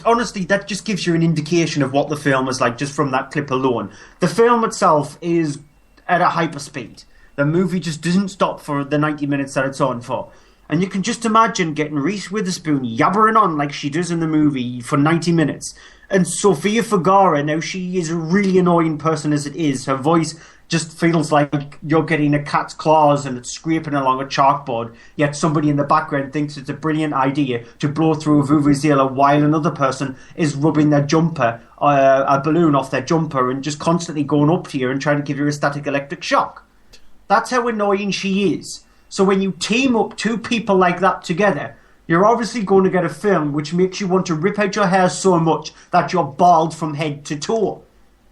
honestly, that just gives you an indication of what the film is like just from that clip alone. The film itself is at a hyper speed. The movie just doesn't stop for the 90 minutes that it's on for. And you can just imagine getting Reese Witherspoon yabbering on like she does in the movie for 90 minutes. And Sofia Vergara, now she is a really annoying person as it is. Her voice just feels like you're getting a cat's claws and it's scraping along a chalkboard, yet somebody in the background thinks it's a brilliant idea to blow through a vuvuzela while another person is rubbing their jumper, a balloon off their jumper, and just constantly going up to you and trying to give you a static electric shock. That's how annoying she is. So when you team up two people like that together, you're obviously going to get a film which makes you want to rip out your hair so much that you're bald from head to toe.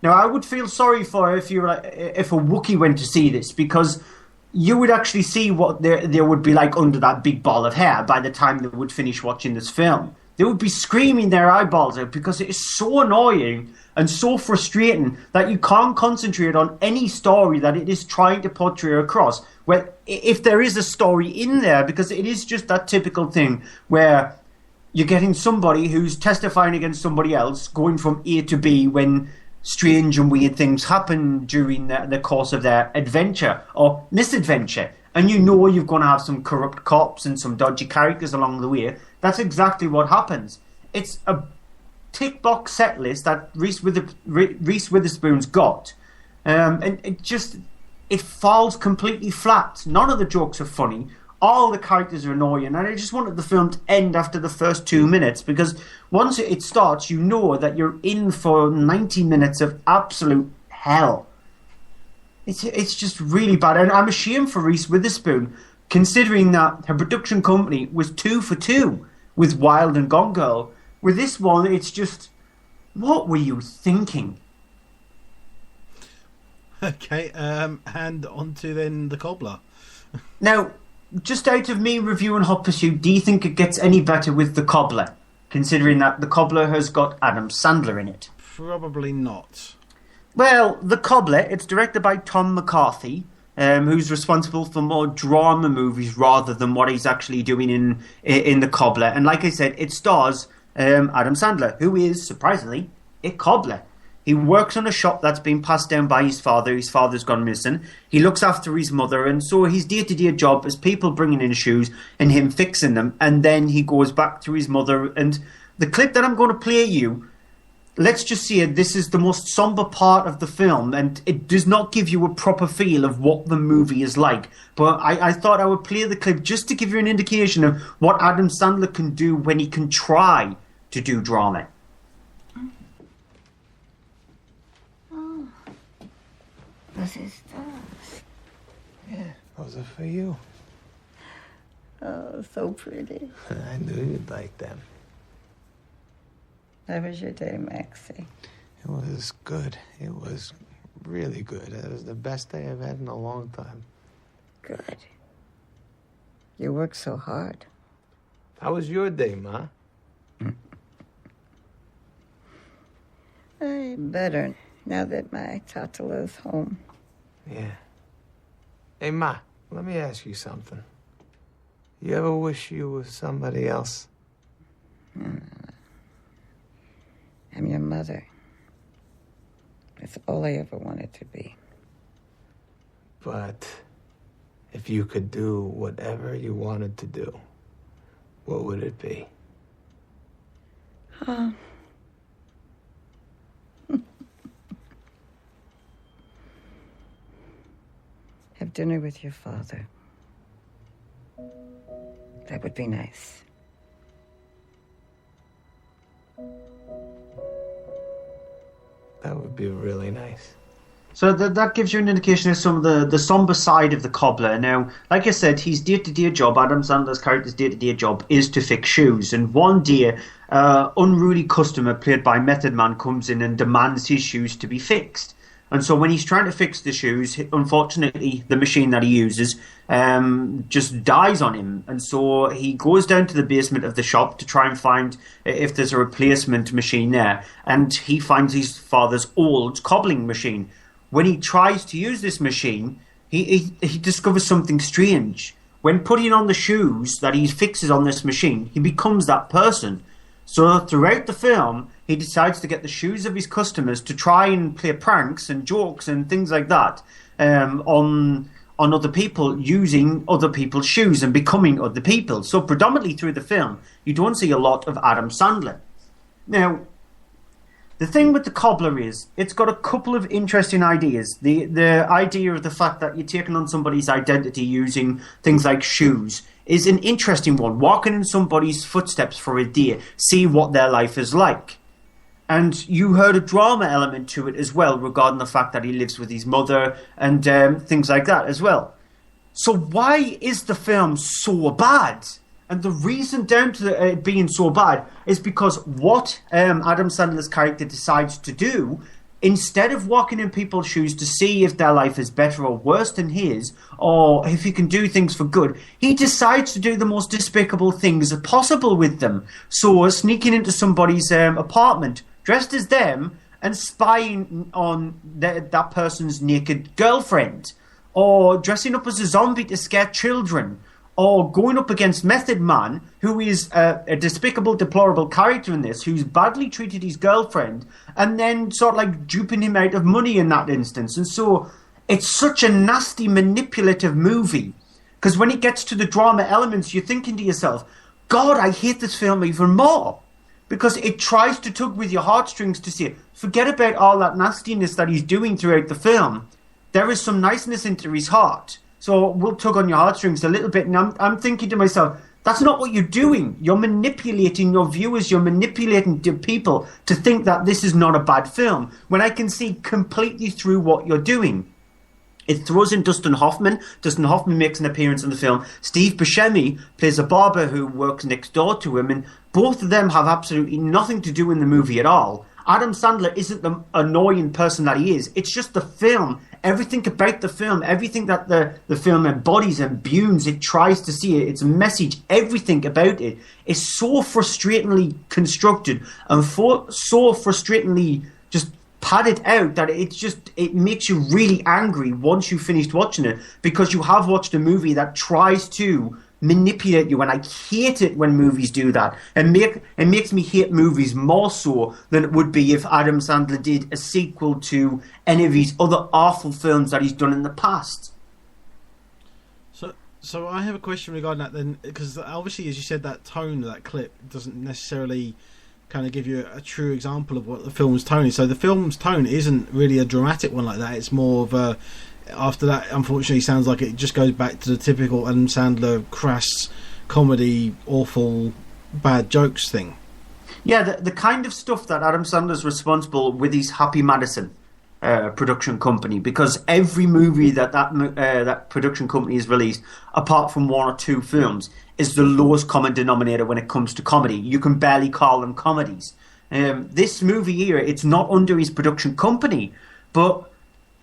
Now, I would feel sorry for if a Wookiee went to see this, because you would actually see what there would be like under that big ball of hair by the time they would finish watching this film. They would be screaming their eyeballs out because it is so annoying and so frustrating that you can't concentrate on any story that it is trying to portray across. Well, if there is a story in there, because it is just that typical thing where you're getting somebody who's testifying against somebody else going from A to B when strange and weird things happen during the course of their adventure or misadventure, and you know you're going to have some corrupt cops and some dodgy characters along the way. That's exactly what happens. It's a tick box set list that Reese Witherspoon's got, and it falls completely flat. None of the jokes are funny. All the characters are annoying, and I just wanted the film to end after the first 2 minutes, because once it starts, you know that you're in for 90 minutes of absolute hell. It's just really bad. And I'm ashamed for Reese Witherspoon, considering that her production company was 2 for 2 with Wild and Gone Girl. With this one, it's just, what were you thinking? Okay, and on to then The Cobbler. Now, just out of me reviewing Hot Pursuit, do you think it gets any better with The Cobbler, considering that The Cobbler has got Adam Sandler in it? Probably not. Well, The Cobbler, it's directed by Tom McCarthy, who's responsible for more drama movies rather than what he's actually doing in The Cobbler. And like I said, it stars Adam Sandler, who is, surprisingly, a cobbler. He works on a shop that's been passed down by his father. His father's gone missing. He looks after his mother, and so his day-to-day job is people bringing in shoes and him fixing them, and then he goes back to his mother. And the clip that I'm going to play you, let's just say this is the most somber part of the film, and it does not give you a proper feel of what the movie is like. But I thought I would play the clip just to give you an indication of what Adam Sandler can do when he can try to do drama. Oh, was it stars? Yeah, those are for you. Oh, so pretty. I knew you'd like them. How was your day, Maxie? It was good. It was really good. It was the best day I've had in a long time. Good. You work so hard. How was your day, Ma? Better now that my Tatala's home. Yeah. Hey, Ma, let me ask you something. You ever wish you were somebody else? I'm your mother. That's all I ever wanted to be. But if you could do whatever you wanted to do, what would it be? Have dinner with your father. That would be nice. That would be really nice. So that gives you an indication of some of the somber side of the cobbler. Now, like I said, his day-to-day job, Adam Sandler's character's day-to-day job, is to fix shoes. And one day, unruly customer played by Method Man comes in and demands his shoes to be fixed. And so when he's trying to fix the shoes, unfortunately, the machine that he uses just dies on him. And so he goes down to the basement of the shop to try and find if there's a replacement machine there. And he finds his father's old cobbling machine. When he tries to use this machine, he discovers something strange. When putting on the shoes that he fixes on this machine, he becomes that person. So throughout the film, he decides to get the shoes of his customers to try and play pranks and jokes and things like that on other people, using other people's shoes and becoming other people. So predominantly through the film, you don't see a lot of Adam Sandler. Now, the thing with the cobbler is, it's got a couple of interesting ideas. The idea of the fact that you're taking on somebody's identity using things like shoes is an interesting one. Walking in somebody's footsteps for a day, see what their life is like. And you heard a drama element to it as well, regarding the fact that he lives with his mother and things like that as well. So why is the film so bad? And the reason down to it being so bad is because what Adam Sandler's character decides to do, instead of walking in people's shoes to see if their life is better or worse than his, or if he can do things for good, he decides to do the most despicable things possible with them. So sneaking into somebody's apartment, dressed as them, and spying on that person's naked girlfriend, or dressing up as a zombie to scare children, or going up against Method Man, who is a despicable, deplorable character in this, who's badly treated his girlfriend, and then sort of like duping him out of money in that instance. And so it's such a nasty, manipulative movie, because when it gets to the drama elements, you're thinking to yourself, God, I hate this film even more, because it tries to tug with your heartstrings to say, forget about all that nastiness that he's doing throughout the film. There is some niceness into his heart. So we'll tug on your heartstrings a little bit, and I'm thinking to myself, that's not what you're doing. You're manipulating your viewers, you're manipulating the people to think that this is not a bad film, when I can see completely through what you're doing. It throws in Dustin Hoffman. Dustin Hoffman makes an appearance in the film. Steve Buscemi plays a barber who works next door to him, and both of them have absolutely nothing to do in the movie at all. Adam Sandler isn't the annoying person that he is. It's just the film. Everything about the film, everything that the film embodies and imbues, it tries to see it, its message, everything about it is so frustratingly constructed and so frustratingly just padded out that it makes you really angry once you've finished watching it, because you have watched a movie that tries to manipulate you, and I hate it when movies do that. It makes me hate movies more so than it would be if Adam Sandler did a sequel to any of his other awful films that he's done in the past. So I have a question regarding that then, because obviously, as you said, that tone of that clip doesn't necessarily kind of give you a true example of what the film's tone is. So the film's tone isn't really a dramatic one like that. It's more of a, after that, unfortunately, sounds like it just goes back to the typical Adam Sandler crass comedy, awful, bad jokes thing. Yeah, the kind of stuff that Adam Sandler's responsible with his Happy Madison production company, because every movie that production company has released, apart from one or two films, is the lowest common denominator when it comes to comedy. You can barely call them comedies. This movie here, it's not under his production company, but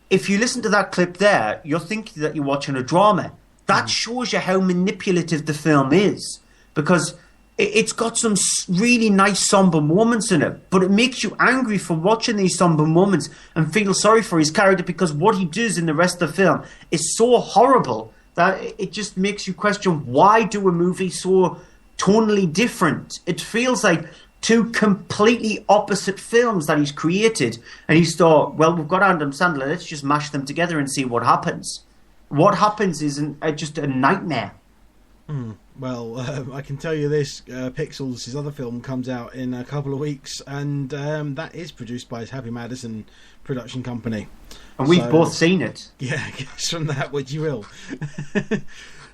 if you listen to that clip there, you're thinking that you're watching a drama. That shows you how manipulative the film is, because it's got some really nice somber moments in it, but it makes you angry for watching these somber moments and feel sorry for his character, because what he does in the rest of the film is so horrible that it just makes you question, why do a movie so tonally different? It feels like two completely opposite films that he's created, and he's thought, well, we've got Adam Sandler, let's just mash them together and see what happens. What happens is just a nightmare. Well, I can tell you this, Pixels, his other film, comes out in a couple of weeks, and that is produced by his Happy Madison production company. And we've both seen it. Yeah, guess from that what you will.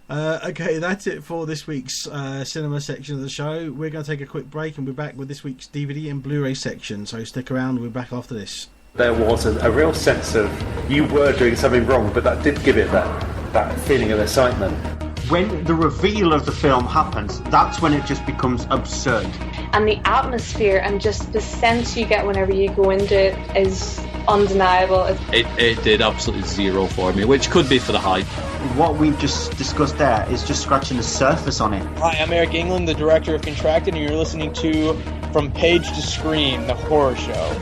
Okay, that's it for this week's cinema section of the show. We're going to take a quick break and we're back with this week's DVD and Blu Ray section, so stick around, we're back after this. There was a real sense of you were doing something wrong, but that did give it that feeling of excitement. When the reveal of the film happens, that's when it just becomes absurd. And the atmosphere and just the sense you get whenever you go into it is undeniable. It did absolutely zero for me, which could be for the hype. What we've just discussed there is just scratching the surface on it. Hi, I'm Eric England, the director of Contracted, and you're listening to From Page to Screen, the horror show.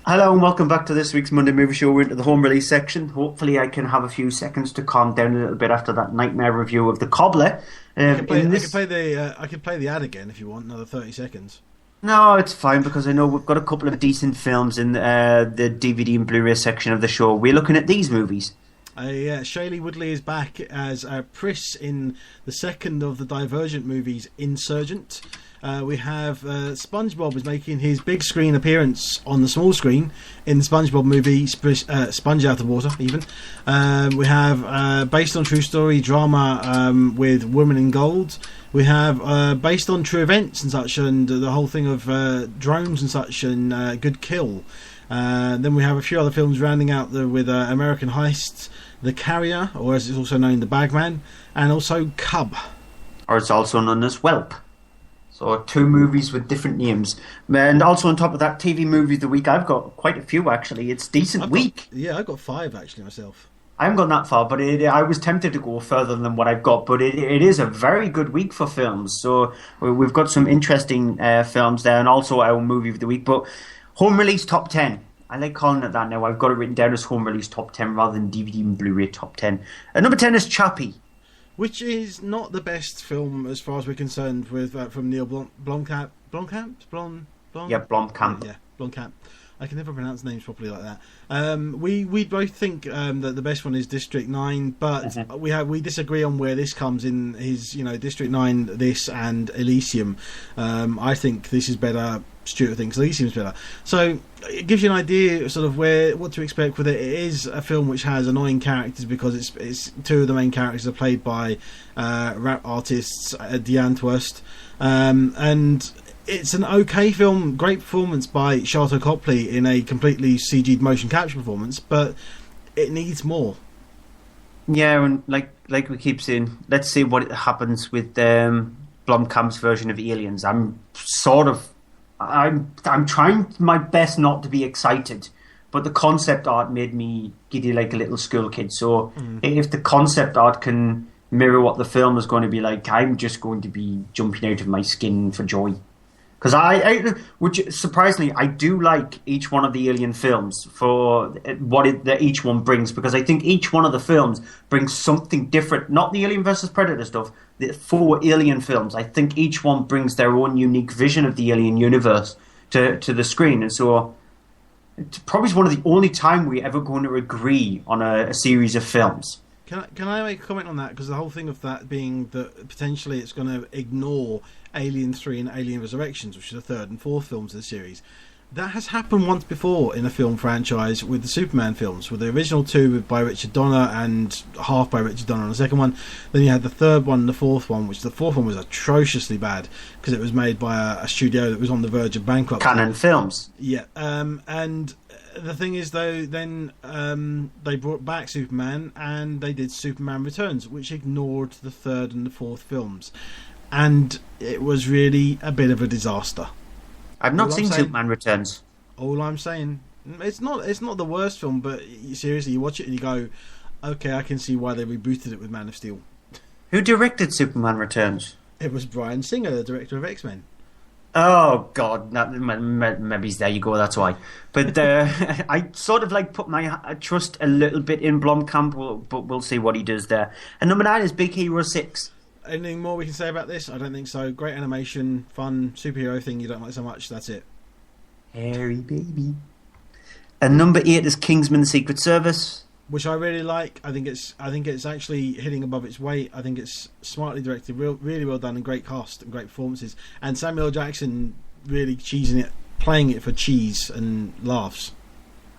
Hello and welcome back to this week's Monday Movie Show. We're into the home release section. Hopefully I can have a few seconds to calm down a little bit after that nightmare review of The Cobbler. I could play the ad again if you want, another 30 seconds. No, it's fine, because I know we've got a couple of decent films in the DVD and Blu-ray section of the show. We're looking at these movies. Shailene Woodley is back as Pris in the second of the Divergent movies, Insurgent. We have SpongeBob is making his big screen appearance on the small screen in the SpongeBob movie, Sponge Out of Water, even. We have based on true story drama with Woman in Gold. We have based on true events and such, and the whole thing of drones and such, and Good Kill. Then we have a few other films rounding out with American Heist, The Carrier, or as it's also known, The Bagman, and also Cub. Or it's also known as Whelp. So 2 movies with different names. And also on top of that, TV movie of the week, I've got quite a few actually. It's a decent week. I've got 5 actually myself. I haven't gone that far, but I was tempted to go further than what I've got. But it is a very good week for films. So we've got some interesting films there, and also our movie of the week. But home release top 10. I like calling it that now. I've got it written down as home release top 10 rather than DVD and Blu-ray top 10. Number 10 is Chappie, which is not the best film as far as we're concerned with from Neil Blomkamp. Yeah, Blomkamp. Yeah, Blomkamp. I can never pronounce names properly like that. We both think that the best one is District 9, but we disagree on where this comes in. His District 9, this and Elysium. I think this is better. Stuart thinks Elysium's better. So it gives you an idea sort of what to expect with it. It is a film which has annoying characters because it's 2 of the main characters are played by rap artists, Deanne Twist, and it's an okay film, great performance by Sharlto Copley in a completely CG'd motion capture performance, but it needs more. Yeah, and like we keep saying, let's see what happens with Blomkamp's version of Aliens. I'm trying my best not to be excited, but the concept art made me giddy like a little school kid. So if the concept art can mirror what the film is going to be like, I'm just going to be jumping out of my skin for joy. Because which surprisingly, I do like each one of the Alien films for what that each one brings, because I think each one of the films brings something different. Not the Alien versus Predator stuff. The 4 Alien films, I think each one brings their own unique vision of the Alien universe to the screen, and so it's probably one of the only time we're ever going to agree on a series of films. Can I make a comment on that? Because the whole thing of that being that potentially it's going to ignore Alien 3 and Alien Resurrections, which are the third and fourth films of the series. That has happened once before in a film franchise with the Superman films, with the original 2 by Richard Donner and half by Richard Donner on the second one. Then you had the third one and the fourth one, which the fourth one was atrociously bad because it was made by a studio that was on the verge of bankruptcy. Canon Films. Yeah, and the thing is, though, then they brought back Superman and they did Superman Returns, which ignored the third and the fourth films. And it was really a bit of a disaster. I've not seen Superman Returns. All I'm saying, it's not the worst film, but seriously, you watch it and you go, okay, I can see why they rebooted it with Man of Steel. Who directed Superman Returns? It was Bryan Singer, the director of X-Men. Oh God, maybe there you go. That's why. But I sort of like put my trust a little bit in Blomkamp, but we'll see what he does there. And number 9 is Big Hero 6. Anything more we can say about this? I don't think so. Great animation, fun superhero thing you don't like so much. That's it. Hairy baby. And number 8 is Kingsman: The Secret Service, which I really like. I think it's actually hitting above its weight. I think it's smartly directed, really well done, and great cast and great performances. And Samuel L. Jackson really cheesing it, playing it for cheese and laughs.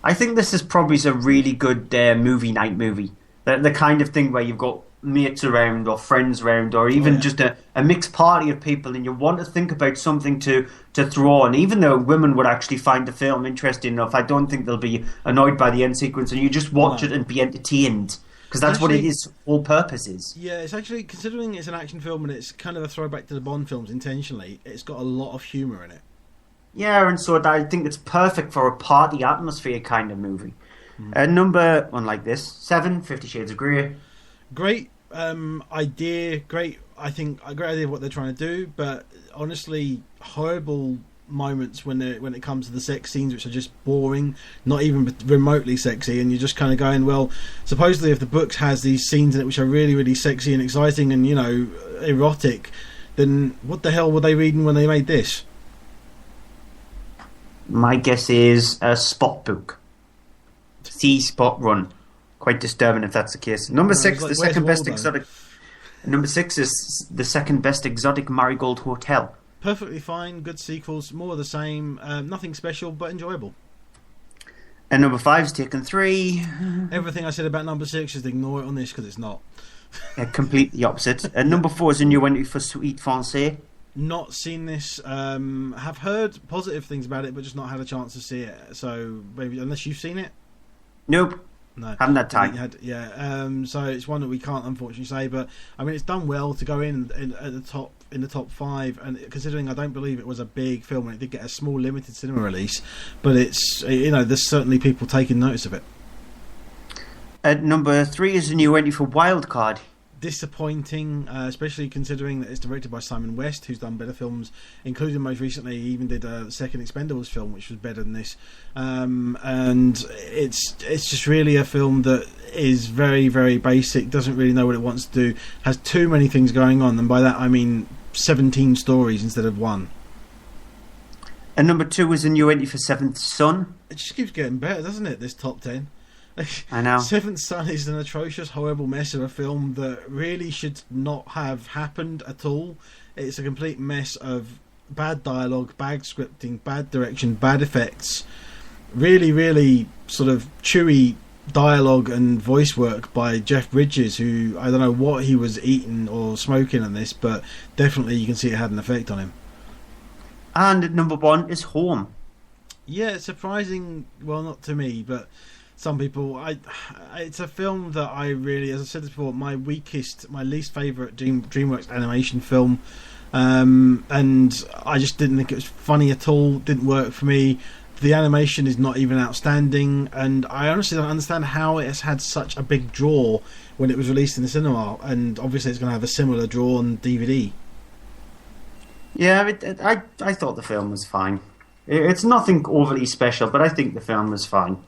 I think this is probably a really good movie night movie. The kind of thing where you've got mates around or friends around or even just a mixed party of people, and you want to think about something to throw on. Even though women would actually find the film interesting enough, I don't think they'll be annoyed by the end sequence, and you just watch it and be entertained, because that's actually what it is. Whole purpose is. Yeah, it's actually, considering it's an action film and it's kind of a throwback to the Bond films intentionally, it's got a lot of humour in it. Yeah, and so I think it's perfect for a party atmosphere kind of movie. Number, unlike this, 7, 50 Shades of Grey. Great idea, great idea of what they're trying to do, but honestly, horrible moments when it comes to the sex scenes, which are just boring, not even remotely sexy, and you're just kind of going, well, supposedly if the book has these scenes in it which are really, really sexy and exciting and, you know, erotic, then what the hell were they reading when they made this? My guess is a Spot book. See Spot Run. Quite disturbing if that's the case. Number 6, the second best exotic. Number 6 is the second best exotic Marigold Hotel. Perfectly fine, good sequels, more of the same, nothing special but enjoyable. And number 5 is Taken 3. Everything I said about number 6 is ignore it on this because it's not. Completely opposite. And number 4 is a new entry for Suite Francais. Not seen this. Have heard positive things about it, but just not had a chance to see it. So maybe unless you've seen it. Nope. No, haven't had time. So it's one that we can't unfortunately say, but I mean it's done well to go in the top 5, and considering I don't believe it was a big film and it did get a small limited cinema release, but it's, you know, there's certainly people taking notice of it. At number 3 is a new entry for Wildcard. Disappointing, especially considering that it's directed by Simon West, who's done better films, including most recently he even did a second Expendables film, which was better than this. And it's just really a film that is very, very basic, doesn't really know what it wants to do, has too many things going on, and by that I mean 17 stories instead of 1. And number 2 is a new entry for Seventh Son. It just keeps getting better, doesn't it, this top 10? I know. Seventh Son is an atrocious, horrible mess of a film that really should not have happened at all. It's a complete mess of bad dialogue, bad scripting, bad direction, bad effects. Really, really sort of chewy dialogue and voice work by Jeff Bridges, who, I don't know what he was eating or smoking on this, but definitely you can see it had an effect on him. And at number 1 is Home. Yeah, it's surprising. Well, not to me, but some people. It's a film that I really, as I said before, my least favourite DreamWorks animation film. And I just didn't think it was funny at all. Didn't work for me. The animation is not even outstanding, and I honestly don't understand how it has had such a big draw when it was released in the cinema. And obviously, it's going to have a similar draw on DVD. Yeah, I thought the film was fine. It's nothing overly special, but I think the film was fine.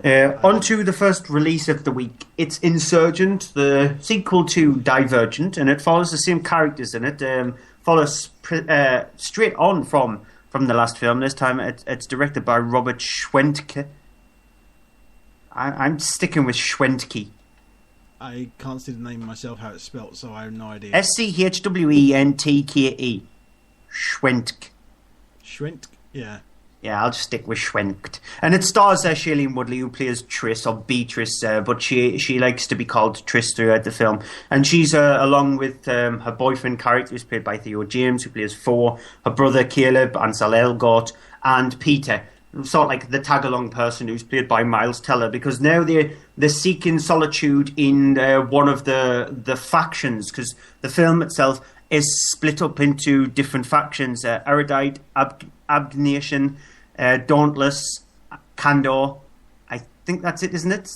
On to the first release of the week. It's Insurgent, the sequel to Divergent, and it follows the same characters in it. Follows straight on from the last film. This time it's directed by Robert Schwentke. I'm sticking with Schwentke. I can't see the name myself, how it's spelt, so I have no idea. Schwentke. Schwentke. Schwentke? Yeah. Yeah, I'll just stick with Schwenked. And it stars Shailene Woodley, who plays Triss, or Beatrice, but she likes to be called Triss throughout the film. And she's along with her boyfriend character, who's played by Theo James, who plays Four, her brother Caleb, Ansel Elgort, and Peter, sort of like the tag-along person, who's played by Miles Teller, because now they're seeking solitude in one of the factions, because the film itself is split up into different factions: Erudite, Abnation, Dauntless, Candor. I think that's it, isn't it?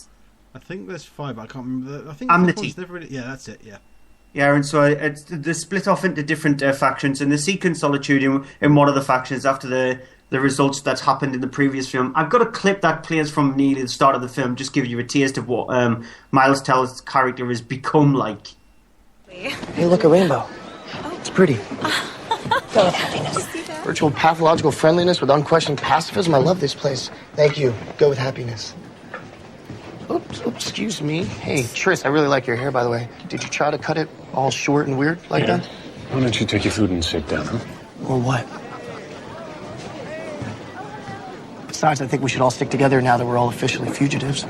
I think there's 5. I can't remember. I think Amnesty. Yeah, that's it. Yeah. Yeah, and so they're split off into different factions, and they're seeking solitude in one of the factions after the results that's happened in the previous film. I've got a clip that plays from nearly the start of the film, just give you a taste of what Miles Teller's character has become like. Hey, look, a rainbow. It's pretty. Go with happiness. Virtual pathological friendliness with unquestioned pacifism. I love this place. Thank you. Go with happiness. Oops, excuse me. Hey, Triss, I really like your hair, by the way. Did you try to cut it all short and weird like that? Why don't you take your food and sit down, huh? Or what? Besides, I think we should all stick together now that we're all officially fugitives.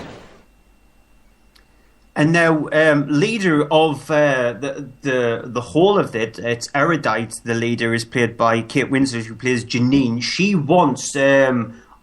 And now, leader of the whole of it, it's Erudite. The leader is played by Kate Winslet, who plays Janine. She wants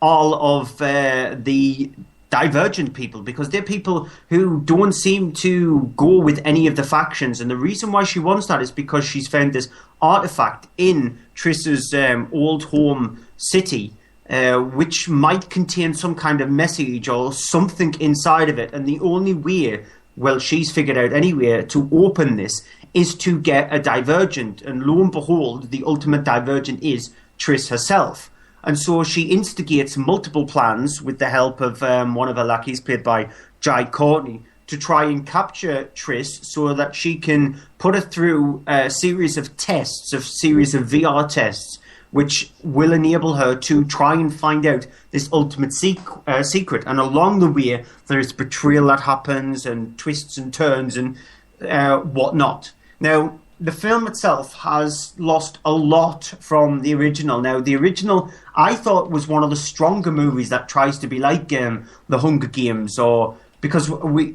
all of the divergent people, because they're people who don't seem to go with any of the factions. And the reason why she wants that is because she's found this artifact in Triss's old home city, which might contain some kind of message or something inside of it. And the only way, well, she's figured out anyway, to open this is to get a divergent. And lo and behold, the ultimate divergent is Triss herself. And so she instigates multiple plans with the help of one of her lackeys, played by Jai Courtney, to try and capture Triss so that she can put her through a series of tests, a series of VR tests, which will enable her to try and find out this ultimate secret. And along the way, there's betrayal that happens and twists and turns and whatnot. Now, the film itself has lost a lot from the original. Now, the original, I thought, was one of the stronger movies that tries to be like The Hunger Games, or because we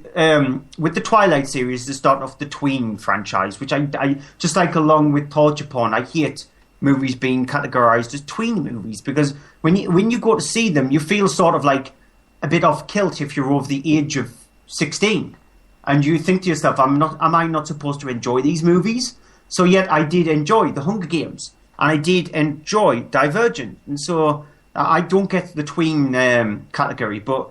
with the Twilight series, they start off the tween franchise, which I just like, along with torture porn. I hate movies being categorized as tween movies, because when you go to see them, you feel sort of like a bit off kilt if you're over the age of 16. And you think to yourself, am I not supposed to enjoy these movies? So yet I did enjoy The Hunger Games, and I did enjoy Divergent, and so I don't get the tween category. But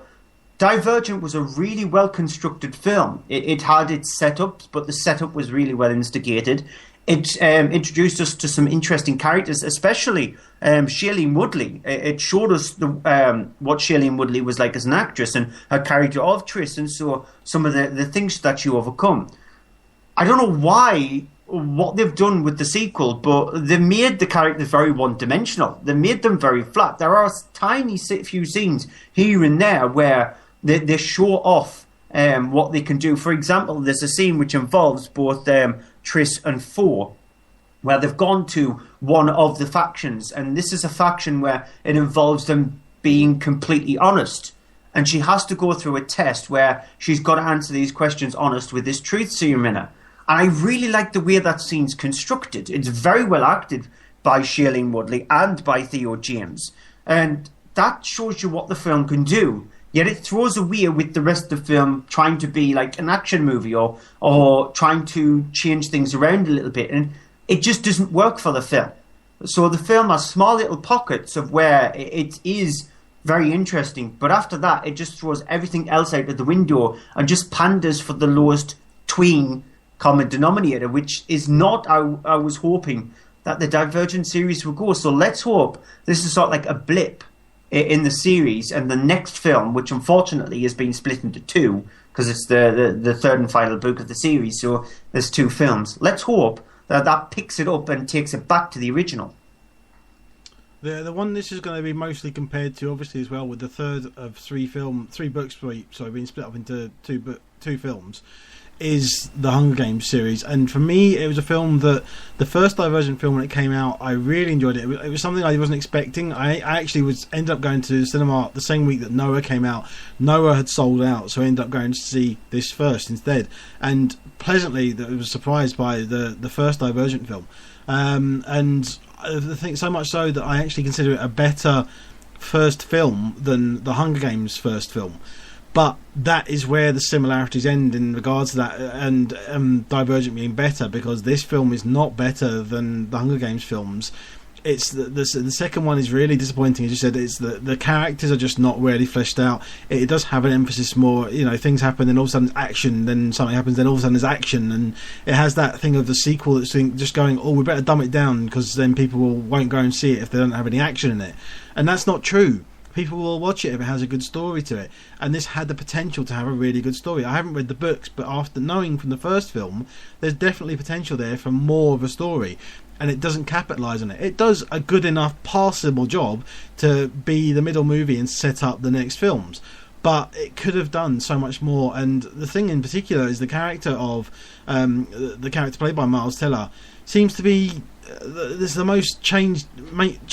Divergent was a really well constructed film. It had its setups, but the setup was really well instigated. It introduced us to some interesting characters, especially Shailene Woodley. It showed us what Shailene Woodley was like as an actress, and her character of Triss, and so some of the things that she overcome. I don't know what they've done with the sequel, but they made the characters very one-dimensional. They made them very flat. There are tiny few scenes here and there where they show off what they can do. For example, there's a scene which involves both Triss and Four, where they've gone to one of the factions, and this is a faction where it involves them being completely honest, and she has to go through a test where she's got to answer these questions honest with this truth serum in her. And I really like the way that scene's constructed. It's very well acted, by Shailene Woodley and by Theo James. And that shows you what the film can do. Yet it throws away with the rest of the film trying to be like an action movie or trying to change things around a little bit. And it just doesn't work for the film. So the film has small little pockets of where it is very interesting. But after that, it just throws everything else out of the window and just panders for the lowest tween common denominator, which is not how I was hoping that the Divergent series would go. So let's hope this is sort of like a blip in the series, and the next film, which unfortunately has been split into two because it's the third and final book of the series, so there's two films. Let's hope that picks it up and takes it back to the original. The one this is going to be mostly compared to, obviously, as well, with the third of three books, being split up into two films, is the Hunger Games series. And for me, it was a film that the first Divergent film when it came out, I really enjoyed it. It was something I wasn't expecting. I actually ended up going to the cinema the same week that Noah came out. Noah had sold out, so I ended up going to see this first instead. And pleasantly, I was surprised by the first Divergent film. And I think so much so that I actually consider it a better first film than the Hunger Games first film. But that is where the similarities end in regards to that, and Divergent being better, because this film is not better than the Hunger Games films. It's the second one is really disappointing. As you said, it's the characters are just not really fleshed out. It does have an emphasis more, things happen, then all of a sudden it's action, then something happens, then all of a sudden there's action, and it has that thing of the sequel that's just going, oh, we better dumb it down because then people won't go and see it if they don't have any action in it. And that's not true. People will watch it if it has a good story to it, and this had the potential to have a really good story. I haven't read the books, but after knowing from the first film, there's definitely potential there for more of a story, and it doesn't capitalise on it. It does a good enough, passable job to be the middle movie and set up the next films, but it could have done so much more. And the thing in particular is the character of the character played by Miles Teller seems to be this is the most changing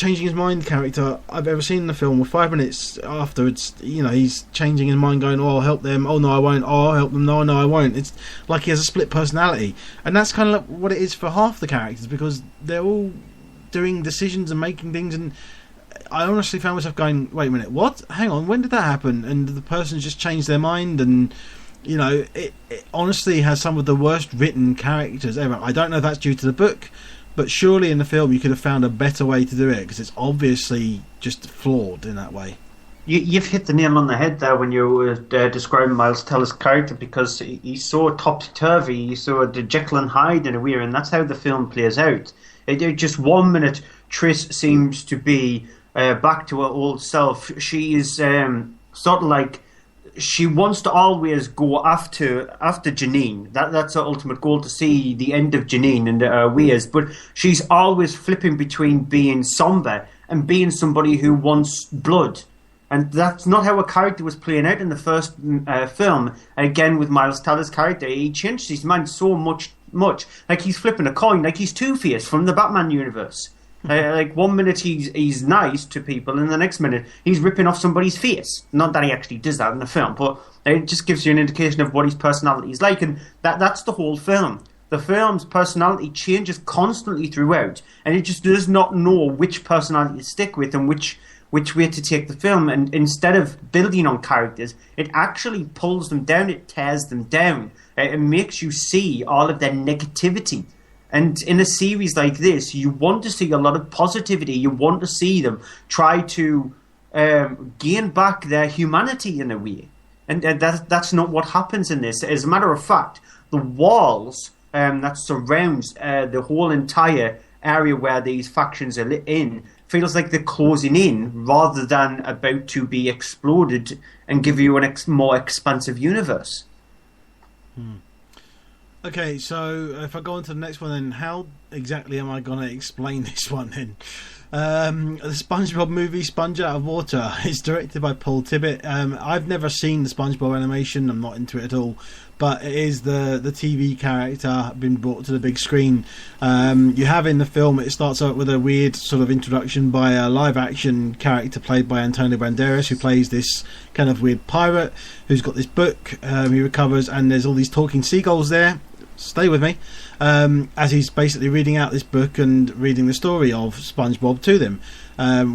his mind character I've ever seen in the film. With 5 minutes afterwards, he's changing his mind, going, oh, I'll help them, oh no I won't, oh I'll help them, no I won't. It's like he has a split personality, and that's kind of like what it is for half the characters, because they're all doing decisions and making things, and I honestly found myself going, wait a minute, what? Hang on, when did that happen? And the person's just changed their mind, and it honestly has some of the worst written characters ever. I don't know if that's due to the book, but surely in the film you could have found a better way to do it, because it's obviously just flawed in that way. You've hit the nail on the head there when you were describing Miles Teller's character, because he's so topsy-turvy, he's so the Jekyll and Hyde in a way, and that's how the film plays out. It just 1 minute Triss seems to be back to her old self. She is sort of like, she wants to always go after Janine. That's her ultimate goal, to see the end of Janine and her ways. But she's always flipping between being somber and being somebody who wants blood. And that's not how a character was playing out in the first film. And again, with Miles Teller's character, he changed his mind so much. Like he's flipping a coin, like he's Two-Face from the Batman universe. Like 1 minute he's nice to people, and the next minute he's ripping off somebody's face. Not that he actually does that in the film, but it just gives you an indication of what his personality is like, and that's the whole film. The film's personality changes constantly throughout, and it just does not know which personality to stick with and which way to take the film. And instead of building on characters, it actually pulls them down, it tears them down. It makes you see all of their negativity. And in a series like this, you want to see a lot of positivity. You want to see them try to gain back their humanity in a way. And that's not what happens in this. As a matter of fact, the walls that surrounds the whole entire area where these factions are in feels like they're closing in rather than about to be exploded and give you a more expansive universe. Okay, so if I go on to the next one, then how exactly am I going to explain this one then? The SpongeBob movie, Sponge Out of Water, is directed by Paul Tibbitt. I've never seen the SpongeBob animation, I'm not into it at all, but it is the TV character been brought to the big screen. You have in the film, it starts out with a weird sort of introduction by a live action character played by Antonio Banderas, who plays this kind of weird pirate who's got this book he recovers, and there's all these talking seagulls there. stay with me, as he's basically reading out this book and reading the story of SpongeBob to them.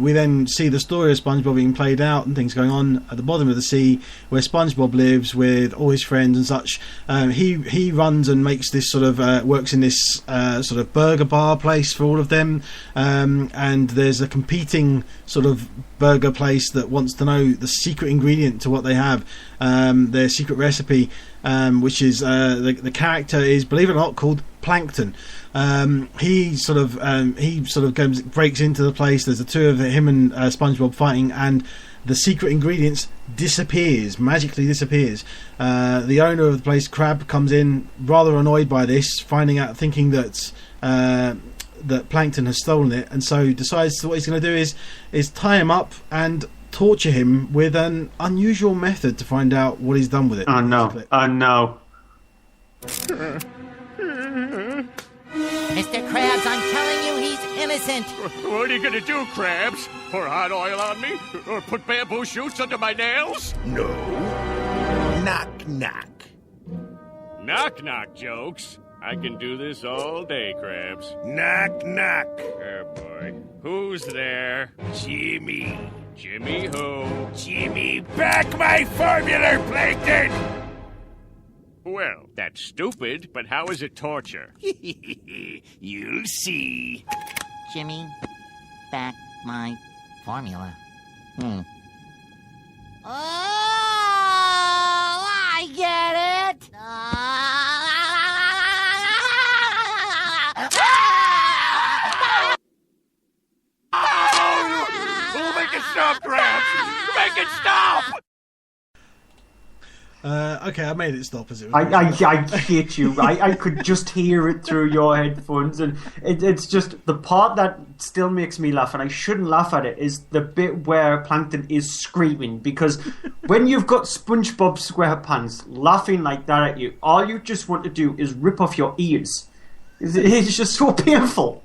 We then see the story of SpongeBob being played out and things going on at the bottom of the sea where SpongeBob lives with all his friends and such. He runs and makes this sort of works in this sort of burger bar place for all of them, and there's a competing sort of burger place that wants to know the secret ingredient to what they have, their secret recipe, which is the character is, believe it or not, called Plankton. He sort of breaks into the place. There's the two of him and SpongeBob fighting, and the secret ingredients magically disappears. The owner of the place, Crab, comes in rather annoyed by this, thinking that Plankton has stolen it, and so decides what he's going to do is tie him up and torture him with an unusual method to find out what he's done with it. Oh no! Oh no! Mr. Krabs, I'm telling you, he's innocent. What are you gonna do, Krabs? Pour hot oil on me? Or put bamboo shoots under my nails? No. Knock, knock. Knock, knock jokes. I can do this all day, Krabs. Knock, knock. Oh, boy. Who's there? Jimmy. Jimmy who? Jimmy, back my formula, Plankton! Well, that's stupid, but how is it torture? You'll see. Jimmy, back my formula. Oh, I get it! Oh, make it stop, Krabs! Make it stop! Okay, I made it stop as it was. I hate you. I could just hear it through your headphones, and it's just the part that still makes me laugh, and I shouldn't laugh at it, is the bit where Plankton is screaming, because when you've got Spongebob Squarepants laughing like that at you, all you just want to do is rip off your ears. It's just so painful.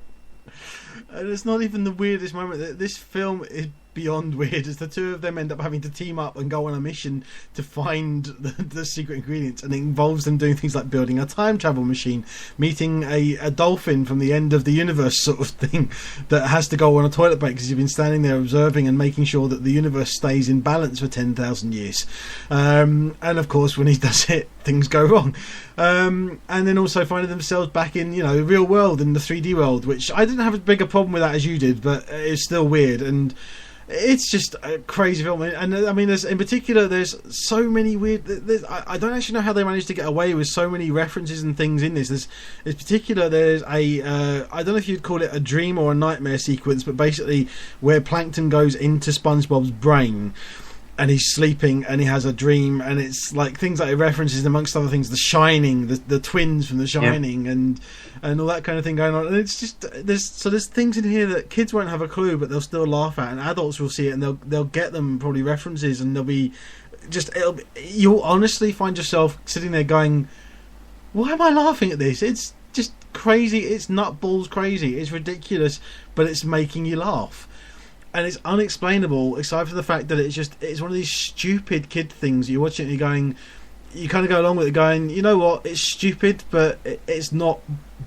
And it's not even the weirdest moment. This film is beyond weird, as the two of them end up having to team up and go on a mission to find the secret ingredients, and it involves them doing things like building a time travel machine, meeting a dolphin from the end of the universe sort of thing that has to go on a toilet break because you've been standing there observing and making sure that the universe stays in balance for 10,000 years, and of course when he does it, things go wrong, and then also finding themselves back in the real world, in the 3D world, which I didn't have as big a problem with that as you did, but it's still weird. And it's just a crazy film, and I mean, there's so many weird. I don't actually know how they managed to get away with so many references and things in this. There's a I don't know if you'd call it a dream or a nightmare sequence, but basically where Plankton goes into SpongeBob's brain, and he's sleeping and he has a dream, and it's like things like it references, amongst other things, The Shining, the twins from The Shining, and all that kind of thing going on. And it's just there's things in here that kids won't have a clue, but they'll still laugh at, and adults will see it and they'll get them, probably references, and they'll be just you'll honestly find yourself sitting there going, why am I laughing at this? It's just crazy. It's nutballs crazy. It's ridiculous, but it's making you laugh. And it's unexplainable, aside from the fact that it's one of these stupid kid things. You watch it and you're going, you kind of go along with it going, you know what, it's stupid, but it's not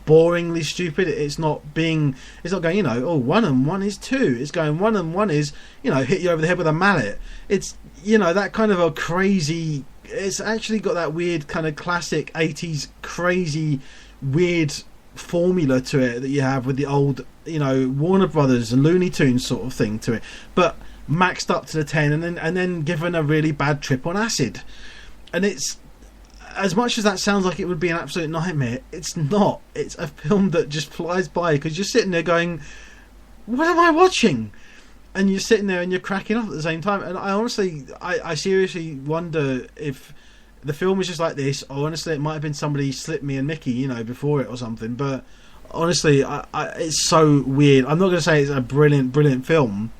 boringly stupid. It's not going, 1 and 1 is 2. It's going 1 and 1 is, hit you over the head with a mallet. It's, that kind of a crazy, it's actually got that weird kind of classic 80s crazy weird formula to it that you have with the old Warner Brothers and Looney Tunes sort of thing to it, but maxed up to the 10, and then given a really bad trip on acid. And it's, as much as that sounds like it would be an absolute nightmare, it's not. It's a film that just flies by, because you're sitting there going, what am I watching? And you're sitting there and you're cracking up at the same time. And I seriously wonder if the film was just like this, or honestly it might have been somebody slipped me and Mickey before it or something. But honestly, it's so weird. I'm not going to say it's a brilliant film,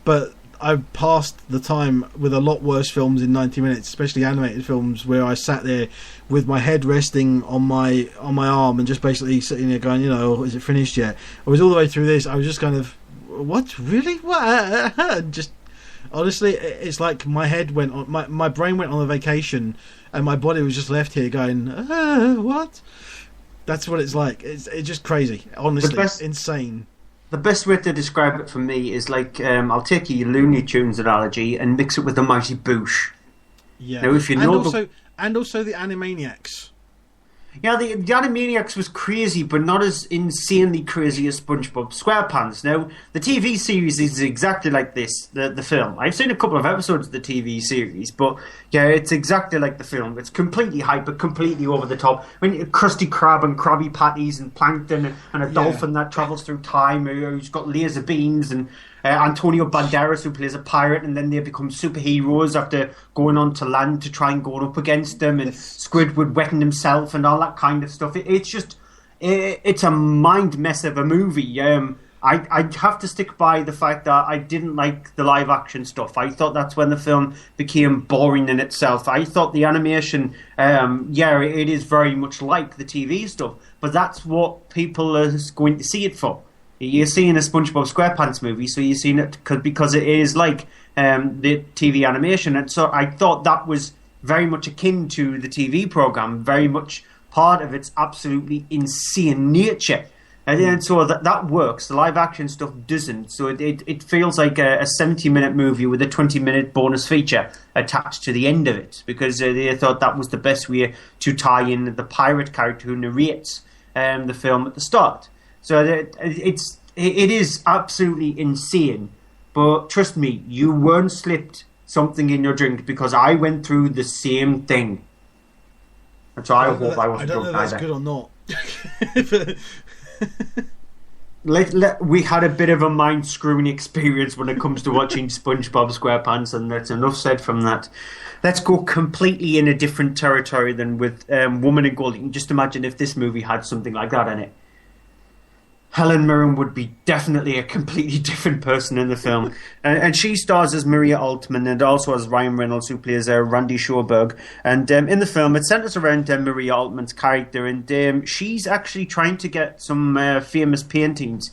but I've passed the time with a lot worse films in 90 minutes, especially animated films, where I sat there with my head resting on my arm and just basically sitting there going, is it finished yet? I was all the way through this. I was just kind of, what, really, what? Just honestly, it's like my head went on, my brain went on a vacation, and my body was just left here going, what? That's what it's like. It's just crazy. Honestly, insane. The best way to describe it for me is like I'll take your Looney Tunes analogy and mix it with the Mighty Boosh. Yeah. Now, if you know and also the Animaniacs. Yeah, the Animaniacs was crazy, but not as insanely crazy as SpongeBob SquarePants. Now, the TV series is exactly like this, the film. I've seen a couple of episodes of the TV series, but yeah, it's exactly like the film. It's completely hyper, completely over the top. I mean, Krusty Krab and Krabby Patties and Plankton and a dolphin that travels through time who's got laser beams and Antonio Banderas who plays a pirate, and then they become superheroes after going on to land to try and go up against them, and Squidward wetting himself and all that kind of stuff. It's a mind mess of a movie. I have to stick by the fact that I didn't like the live action stuff. I thought that's when the film became boring in itself. I thought the animation, it is very much like the TV stuff, but that's what people are going to see it for. You're seeing a SpongeBob SquarePants movie, so you're seeing it because it is like the TV animation. And so I thought that was very much akin to the TV program, very much part of its absolutely insane nature. And so that works. The live action stuff doesn't. So it feels like a 70-minute movie with a 20-minute bonus feature attached to the end of it, because they thought that was the best way to tie in the pirate character who narrates the film at the start. So it is absolutely insane, but trust me, you weren't slipped something in your drink, because I went through the same thing. And so I hope I wasn't drunk either. I don't know if that's good or not. We had a bit of a mind-screwing experience when it comes to watching SpongeBob SquarePants, and that's enough said from that. Let's go completely in a different territory than with Woman in Gold. You can just imagine if this movie had something like that in it. Helen Mirren would be definitely a completely different person in the film. And she stars as Maria Altman, and also as Ryan Reynolds, who plays Randy Sjoberg. And in the film, it centers around Maria Altman's character, and she's actually trying to get some famous paintings,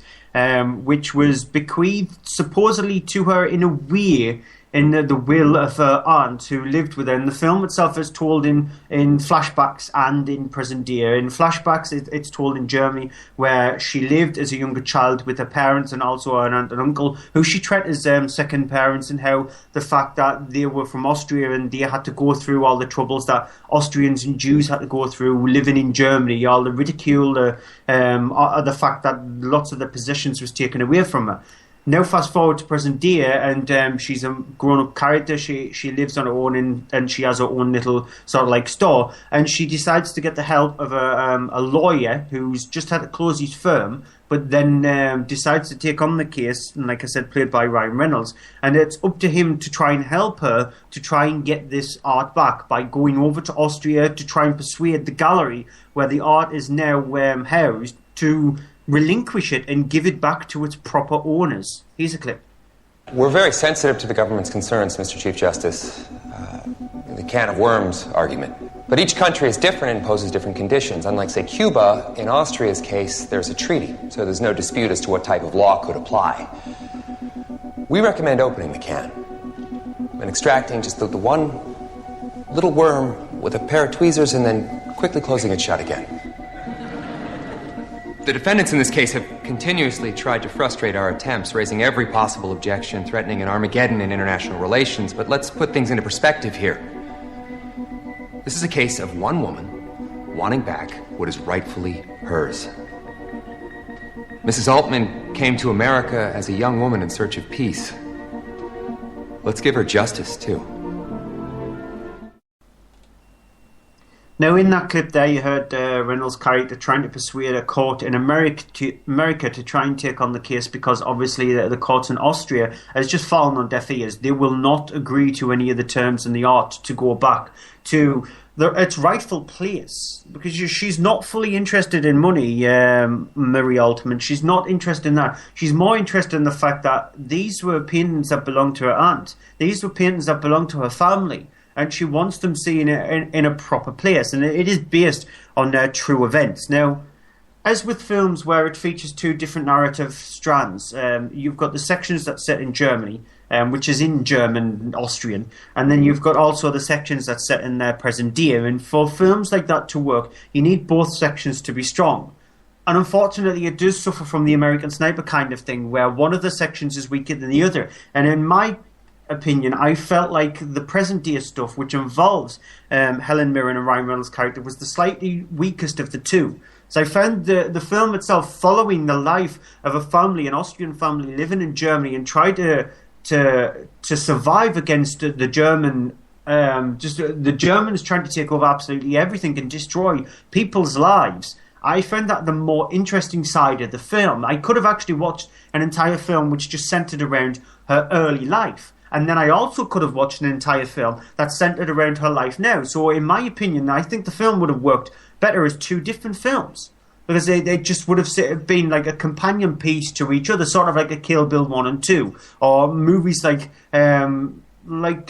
which was bequeathed supposedly to her in a way in the will of her aunt who lived with her. And the film itself is told in flashbacks and in present day. In flashbacks, it's told in Germany, where she lived as a younger child with her parents and also an aunt and uncle, who she treated as second parents, and how the fact that they were from Austria and they had to go through all the troubles that Austrians and Jews had to go through living in Germany, all the ridicule, the fact that lots of the possessions was taken away from her. Now fast forward to present day, and she's a grown-up character. She lives on her own, and she has her own little sort of like store. And she decides to get the help of a lawyer who's just had to close his firm, but then decides to take on the case. And like I said, played by Ryan Reynolds. And it's up to him to try and help her to try and get this art back by going over to Austria to try and persuade the gallery where the art is now housed to relinquish it and give it back to its proper owners. Here's a clip. We're very sensitive to the government's concerns, Mr. Chief Justice. The can of worms argument. But each country is different and poses different conditions. Unlike, say, Cuba, in Austria's case, there's a treaty, so there's no dispute as to what type of law could apply. We recommend opening the can and extracting just the one little worm with a pair of tweezers and then quickly closing it shut again. The defendants in this case have continuously tried to frustrate our attempts, raising every possible objection, threatening an Armageddon in international relations. But let's put things into perspective here. This is a case of one woman wanting back what is rightfully hers. Mrs. Altman came to America as a young woman in search of peace. Let's give her justice, too. Now, in that clip there, you heard Reynolds' character trying to persuade a court in America to try and take on the case, because obviously the courts in Austria has just fallen on deaf ears. They will not agree to any of the terms in the art to go back to its rightful place, because she's not fully interested in money, Marie Altman. She's not interested in that. She's more interested in the fact that these were paintings that belonged to her aunt. These were paintings that belonged to her family. And she wants them seen in a proper place. And it is based on true events. Now, as with films where it features two different narrative strands, you've got the sections that set in Germany, which is in German and Austrian, and then you've got also the sections that's set in their present day. And for films like that to work, you need both sections to be strong. And unfortunately, it does suffer from the American Sniper kind of thing, where one of the sections is weaker than the other. And in my opinion, I felt like the present day stuff, which involves Helen Mirren and Ryan Reynolds' character, was the slightly weakest of the two. So I found the film itself following the life of a family, an Austrian family living in Germany, and tried to survive against the German. The Germans trying to take over absolutely everything and destroy people's lives. I found that the more interesting side of the film. I could have actually watched an entire film which just centered around her early life. And then I also could have watched an entire film that's centered around her life now. So in my opinion, I think the film would have worked better as two different films. Because they just would have been like a companion piece to each other, sort of like a Kill Bill 1 and 2. Or movies like the Iwo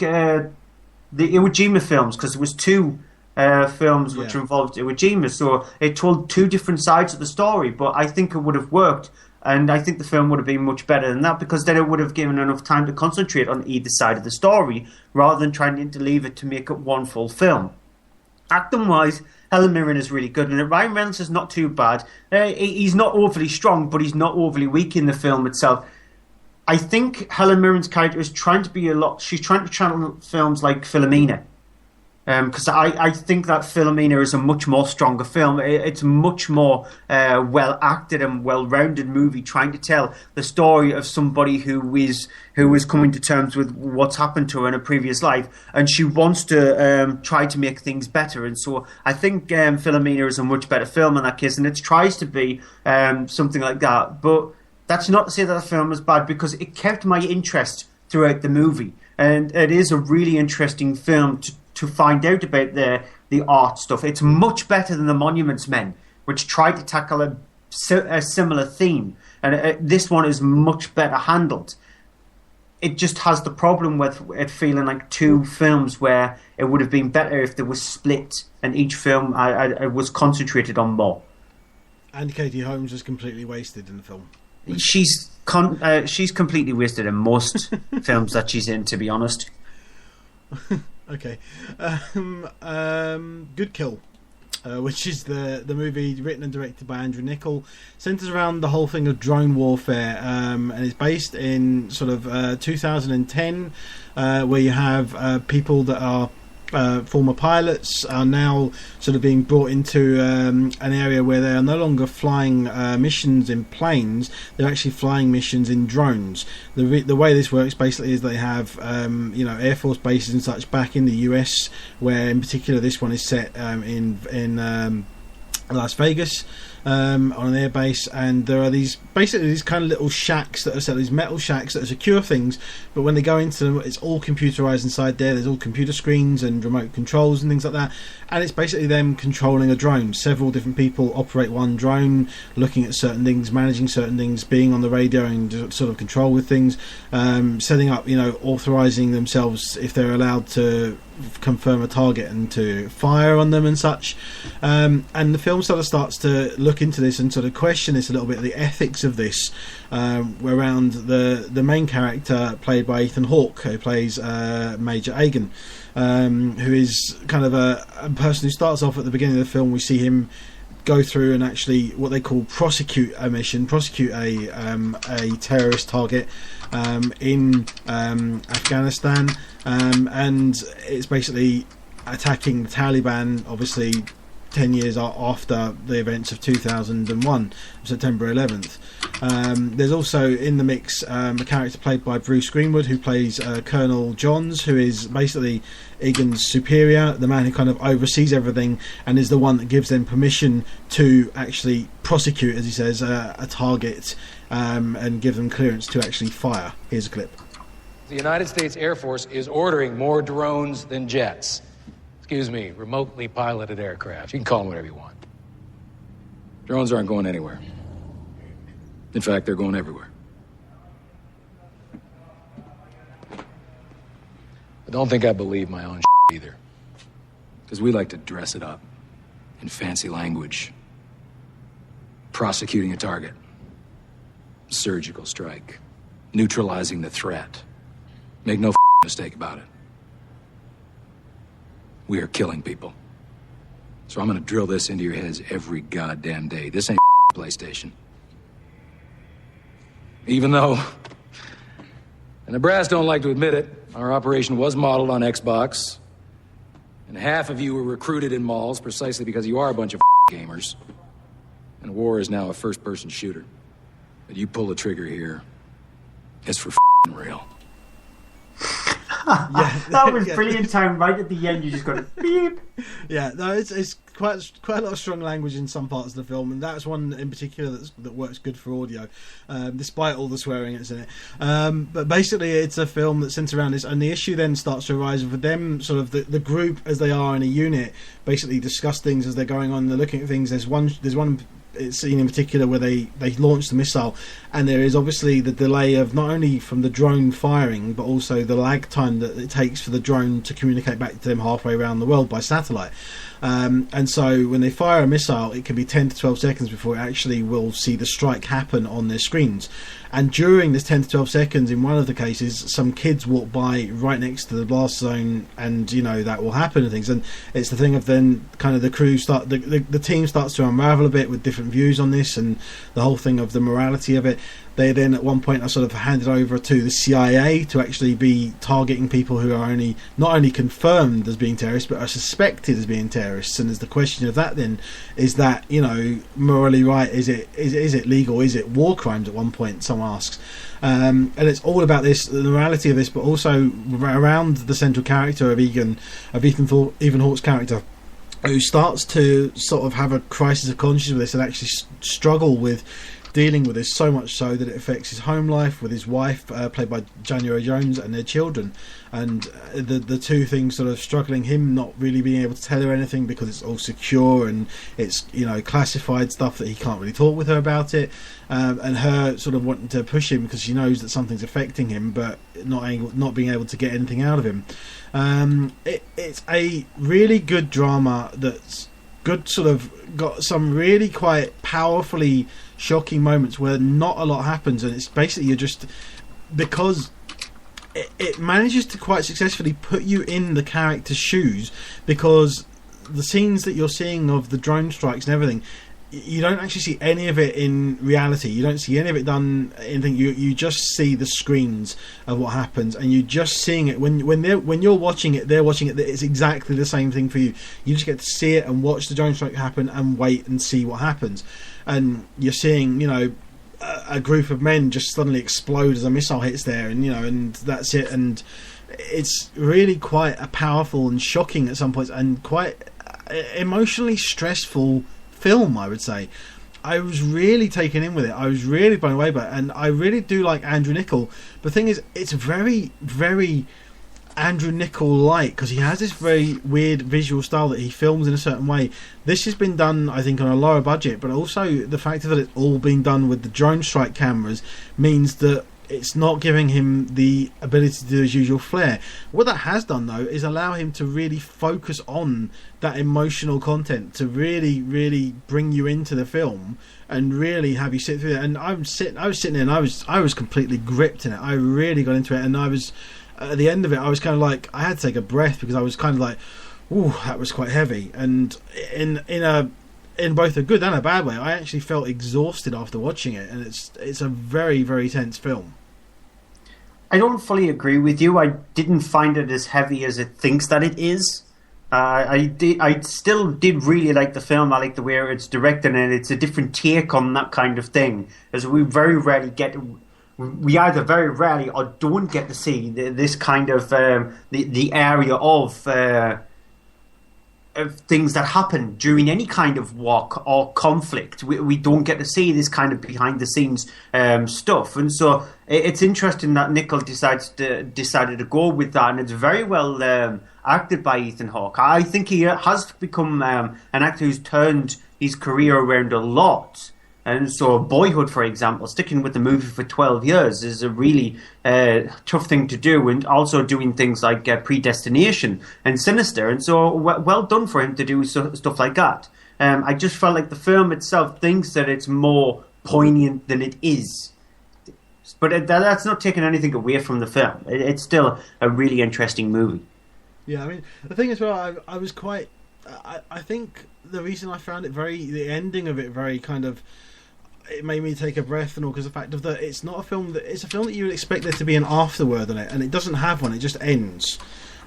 Jima films, because there was two films which involved Iwo Jima, so it told two different sides of the story, but I think it would have worked, and I think the film would have been much better than that, because then it would have given enough time to concentrate on either side of the story, rather than trying to interleave it to make it one full film. Acting-wise, Helen Mirren is really good, and Ryan Reynolds is not too bad. He's not overly strong, but he's not overly weak in the film itself. I think Helen Mirren's character is trying to be she's trying to channel films like Philomena. Because I think that Philomena is a much more stronger film. It's a much more well acted and well rounded movie, trying to tell the story of somebody who is coming to terms with what's happened to her in a previous life, and she wants to try to make things better. And so I think Philomena is a much better film in that case, and it tries to be something like that. But that's not to say that the film is bad, because it kept my interest throughout the movie, and it is a really interesting film to find out about the art stuff. It's much better than The Monuments Men, which tried to tackle a similar theme, and this one is much better handled. It just has the problem with it feeling like two films, where it would have been better if they were split and each film I was concentrated on more. And Katie Holmes is completely wasted in the film. She's completely wasted in most films that she's in, to be honest. Okay. Good Kill, which is the movie written and directed by Andrew Niccol, centres around the whole thing of drone warfare, and it's based in sort of 2010, where you have people that are former pilots are now sort of being brought into an area where they are no longer flying missions in planes, they're actually flying missions in drones. The way this works basically is they have Air Force bases and such back in the US, where in particular this one is set in Las Vegas, on an air base, and there are these kind of little shacks that are set, these metal shacks that are secure things, but when they go into them, it's all computerized inside there. There's all computer screens and remote controls and things like that, and it's basically them controlling a drone. Several different people operate one drone, looking at certain things, managing certain things, being on the radio and sort of control with things, setting up, authorizing themselves if they're allowed to confirm a target and to fire on them and such. And the film sort of starts to look into this and sort of question this a little bit, the ethics of this, around the main character played by Ethan Hawke, who plays Major Agan, who is kind of a person who starts off at the beginning of the film. We see him go through and actually what they call prosecute a terrorist target in Afghanistan, and it's basically attacking the Taliban, obviously 10 years after the events of 2001, September 11th. There's also in the mix a character played by Bruce Greenwood, who plays Colonel Johns, who is basically Egan's superior, the man who kind of oversees everything and is the one that gives them permission to actually prosecute, as he says, a target, and give them clearance to actually fire. Here's a clip. The United States Air Force is ordering more drones than jets. Excuse me, remotely piloted aircraft. You can call them whatever you want. Drones aren't going anywhere. In fact, they're going everywhere. I don't think I believe my own either. Because we like to dress it up in fancy language. Prosecuting a target. Surgical strike. Neutralizing the threat. Make no mistake about it. We are killing people. So I'm gonna drill this into your heads every goddamn day. This ain't PlayStation. Even though, and the brass don't like to admit it, our operation was modeled on Xbox, and half of you were recruited in malls precisely because you are a bunch of gamers. And war is now a first-person shooter. But you pull the trigger here, it's for real. That was brilliant time. Right at the end, you just got to beep. Yeah, no, it's quite a lot of strong language in some parts of the film, and that's one in particular that works good for audio, despite all the swearing that's in it. But basically, it's a film that centers around this, and the issue then starts to arise with them, sort of the group as they are in a unit, basically discuss things as they're going on. They're looking at things. There's one scene in particular where they launch the missile, and there is obviously the delay of not only from the drone firing but also the lag time that it takes for the drone to communicate back to them halfway around the world by satellite. And so when they fire a missile, it can be 10 to 12 seconds before it actually will see the strike happen on their screens. And during this 10 to 12 seconds, in one of the cases, some kids walk by right next to the blast zone, and you know that will happen and things. And it's the thing of then kind of the crew the team starts to unravel a bit with different views on this, and the whole thing of the morality of it. They then at one point are sort of handed over to the CIA to actually be targeting people who are not only confirmed as being terrorists but are suspected as being terrorists. And there's the question of that then, is that, you know, morally right? Is it legal? Is it war crimes at one point, someone asks. And it's all about this, the morality of this, but also around the central character of Ethan Hawke's character, who starts to sort of have a crisis of conscience with this and actually struggle with dealing with this, so much so that it affects his home life with his wife, played by January Jones, and their children. And the two things sort of struggling, him not really being able to tell her anything because it's all secure and it's, you know, classified stuff that he can't really talk with her about it, and her sort of wanting to push him because she knows that something's affecting him but not being able to get anything out of him. It's a really good drama that's good, sort of got some really quite powerfully shocking moments where not a lot happens, and it's basically you're just, because it manages to quite successfully put you in the character's shoes, because the scenes that you're seeing of the drone strikes and everything, you don't actually see any of it in reality. You don't see any of it done anything. You just see the screens of what happens, and you're just seeing it when you're watching it, they're watching it. It's exactly the same thing for you. You just get to see it and watch the drone strike happen and wait and see what happens. And you're seeing, you know, a group of men just suddenly explode as a missile hits there, and you know, and that's it. And it's really quite a powerful and shocking at some points, and quite emotionally stressful film, I would say. I was really taken in with it. I was really blown away by it, and I really do like Andrew Niccol. The thing is, it's very, very Andrew Niccol-like, because he has this very weird visual style that he films in a certain way. This has been done, I think, on a lower budget, but also the fact that it's all been done with the drone strike cameras means that it's not giving him the ability to do his usual flair. What that has done, though, is allow him to really focus on that emotional content, to really, really bring you into the film and really have you sit through it. And I was sitting there, and I was completely gripped in it. I really got into it, and I was at the end of it, I was kind of like, I had to take a breath, because I was kind of like, ooh, that was quite heavy. And in both a good and a bad way, I actually felt exhausted after watching it, and it's a very, very tense film. I don't fully agree with you. I didn't find it as heavy as it thinks that it is. I still did really like the film. I like the way it's directed, and it's a different take on that kind of thing, as we very rarely get. We either very rarely or don't get to see this kind of the area of things that happen during any kind of war or conflict. We don't get to see this kind of behind the scenes stuff, and so it's interesting that Niccol decided to go with that, and it's very well acted by Ethan Hawke. I think he has become an actor who's turned his career around a lot. And so Boyhood, for example, sticking with the movie for 12 years is a really tough thing to do, and also doing things like Predestination and Sinister. And so well done for him to do stuff like that. I just felt like the film itself thinks that it's more poignant than it is. But that's not taking anything away from the film. It's still a really interesting movie. Yeah, I mean, the thing as well, I was quite... I think the reason I found it the ending of it very kind of... It made me take a breath and all, because the fact of that it's not a film that... It's a film that you would expect there to be an afterword on it, and it doesn't have one, it just ends.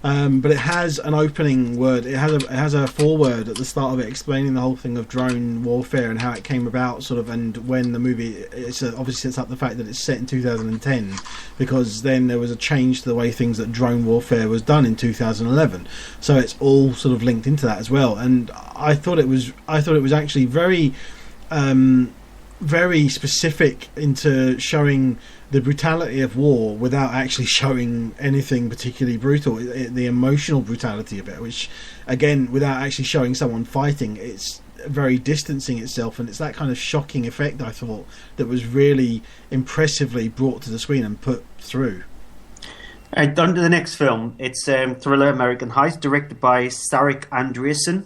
But it has an opening word. It has a foreword at the start of it explaining the whole thing of drone warfare and how it came about, sort of, and when the movie. It's obviously sets up the fact that it's set in 2010, because then there was a change to the way things that drone warfare was done in 2011. So it's all sort of linked into that as well. And I thought it was actually very, very specific into showing the brutality of war without actually showing anything particularly brutal. The emotional brutality of it, which again, without actually showing someone fighting, it's very distancing itself, and it's that kind of shocking effect, I thought, that was really impressively brought to the screen and put through. On to the next film. It's thriller American Heist, directed by Sarek Andreasen.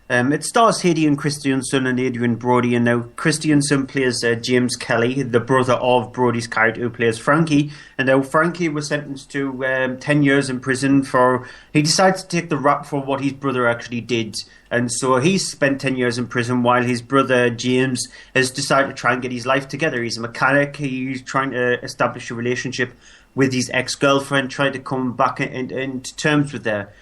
It stars Hayden Christensen and Adrian Brody, and now Christensen plays James Kelly, the brother of Brody's character who plays Frankie, and now Frankie was sentenced to 10 years in prison for... He decided to take the rap for what his brother actually did, and so he's spent 10 years in prison while his brother James has decided to try and get his life together. He's a mechanic, he's trying to establish a relationship with his ex-girlfriend, trying to come back into terms with her.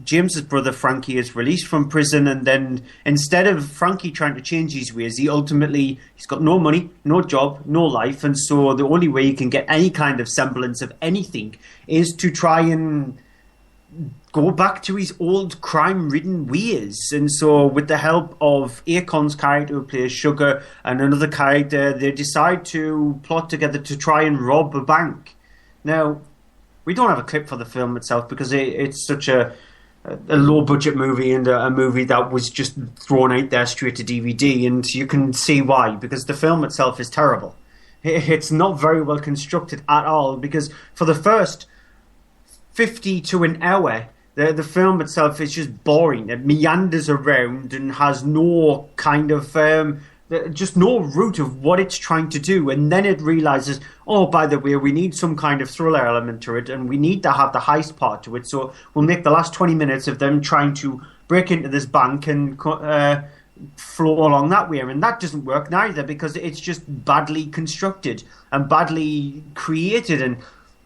James's brother Frankie is released from prison, and then instead of Frankie trying to change his ways, he's got no money, no job, no life, and so the only way he can get any kind of semblance of anything is to try and go back to his old crime-ridden ways. And so with the help of Akon's character who plays Sugar and another character, they decide to plot together to try and rob a bank. Now, we don't have a clip for the film itself because it's such a low-budget movie, and a movie that was just thrown out there straight to DVD, and you can see why, because the film itself is terrible. It's not very well constructed at all, because for the first 50 to an hour, the film itself is just boring. It meanders around and has no kind of... just no root of what it's trying to do, and then it realizes, oh, by the way, we need some kind of thriller element to it, and we need to have the heist part to it, so we'll make the last 20 minutes of them trying to break into this bank and flow along that way, and that doesn't work neither, because it's just badly constructed and badly created and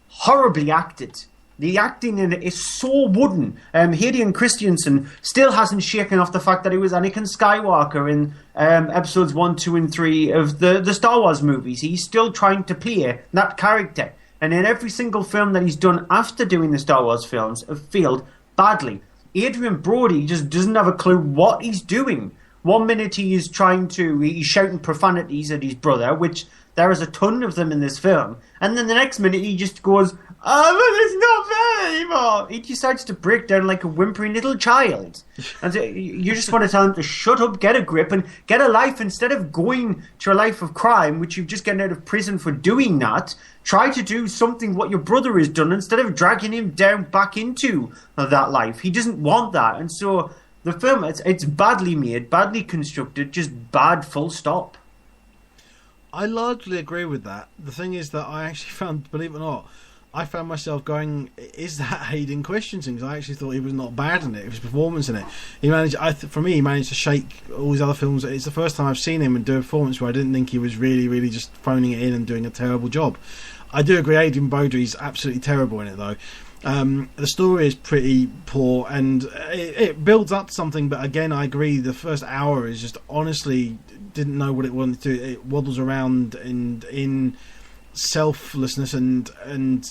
horribly acted. The acting in it is so wooden. Hayden Christensen still hasn't shaken off the fact that he was Anakin Skywalker in episodes 1, 2, and 3 of the Star Wars movies. He's still trying to play that character. And in every single film that he's done after doing the Star Wars films have failed badly. Adrian Brody just doesn't have a clue what he's doing. One minute he's shouting profanities at his brother, which there is a ton of them in this film. And then the next minute he just goes, oh, but it's not fair anymore. He decides to break down like a whimpering little child. And you just want to tell him to shut up, get a grip, and get a life. Instead of going to a life of crime, which you've just gotten out of prison for doing that, try to do something what your brother has done instead of dragging him down back into that life. He doesn't want that. And so the film, it's badly made, badly constructed, just bad full stop. I largely agree with that. The thing is that I actually found, believe it or not, I found myself going, is that Hayden Christensen? Because I actually thought he was not bad in it. His performance in it, he managed. For me, he managed to shake all his other films. It's the first time I've seen him and do a performance where I didn't think he was really just phoning it in and doing a terrible job. I do agree, Adrian Brody's absolutely terrible in it, though. The story is pretty poor, and it builds up to something. But again, I agree. The first hour is just honestly didn't know what it wanted to do. It waddles around and in selflessness and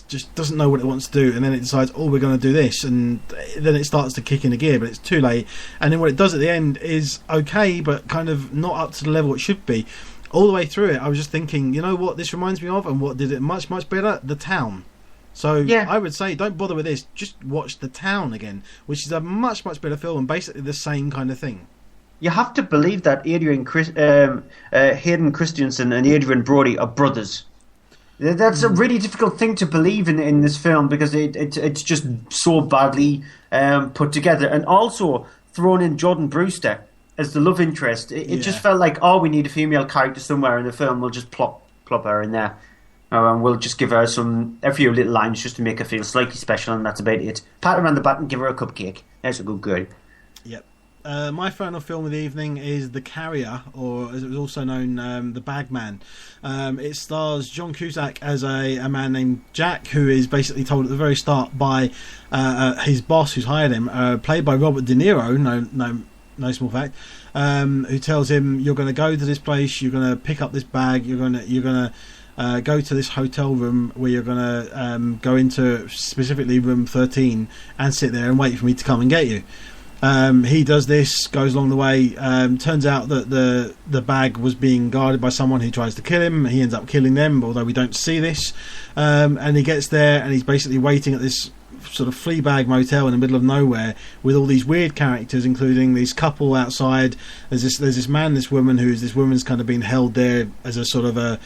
just doesn't know what it wants to do, and then it decides, oh, we're going to do this, and then it starts to kick in a gear, but it's too late. And then what it does at the end is okay, but kind of not up to the level it should be. All the way through it, I was just thinking, you know what this reminds me of, and what did it much better? The Town. So yeah. I would say don't bother with this, just watch The Town again, which is a much better film and basically the same kind of thing. You have to believe that Hayden Christensen and Adrian Brody are brothers. That's a really difficult thing to believe in this film, because it's just so badly put together. And also thrown in Jordan Brewster as the love interest. It just felt like, oh, we need a female character somewhere in the film, we'll just plop her in there. And we'll just give her a few little lines just to make her feel slightly special, and that's about it. Pat her on the back and give her a cupcake. That's a good girl. Yep. My final film of the evening is The Carrier, or as it was also known, The Bagman. It stars John Cusack as a man named Jack, who is basically told at the very start by his boss, who's hired him, played by Robert De Niro, no small fact, who tells him, you're going to go to this place, you're going to pick up this bag, you're going to go to this hotel room where you're going to go into specifically room 13 and sit there and wait for me to come and get you. He does this, goes along the way. Turns out that the bag was being guarded by someone who tries to kill him. He ends up killing them, although we don't see this. And he gets there and he's basically waiting at this sort of Fleabag motel in the middle of nowhere with all these weird characters, including this couple outside. There's this man, this woman, this woman's kind of been held there as a sort of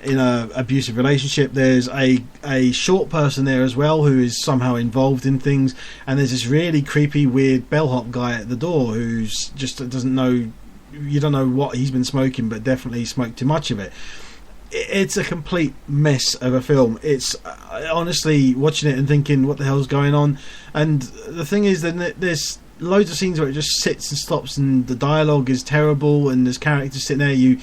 in a abusive relationship. There's a short person there as well who is somehow involved in things, and there's this really creepy, weird bellhop guy at the door who's just doesn't know. You don't know what he's been smoking, but definitely smoked too much of it. It's a complete mess of a film. It's honestly watching it and thinking, what the hell's going on? And the thing is, then there's loads of scenes where it just sits and stops, and the dialogue is terrible, and there's characters sitting there. You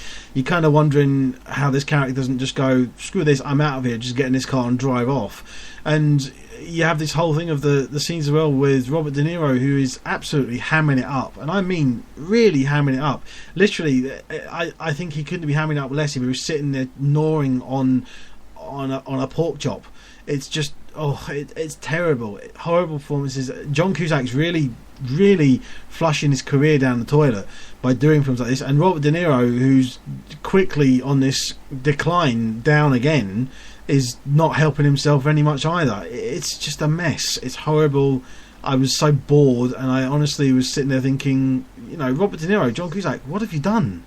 kind of wondering how this character doesn't just go, screw this, I'm out of here, just get in this car and drive off. And you have this whole thing of the scenes as well with Robert De Niro, who is absolutely hamming it up, and I mean really hamming it up. Literally, I think he couldn't be hamming it up less if he was sitting there gnawing on a pork chop. It's just it's terrible, horrible performances. John Cusack's really flushing his career down the toilet by doing films like this, and Robert De Niro, who's quickly on this decline down again, is not helping himself very much either. It's just a mess. It's horrible. I was so bored, and I honestly was sitting there thinking, Robert De Niro, John Cusack, what have you done?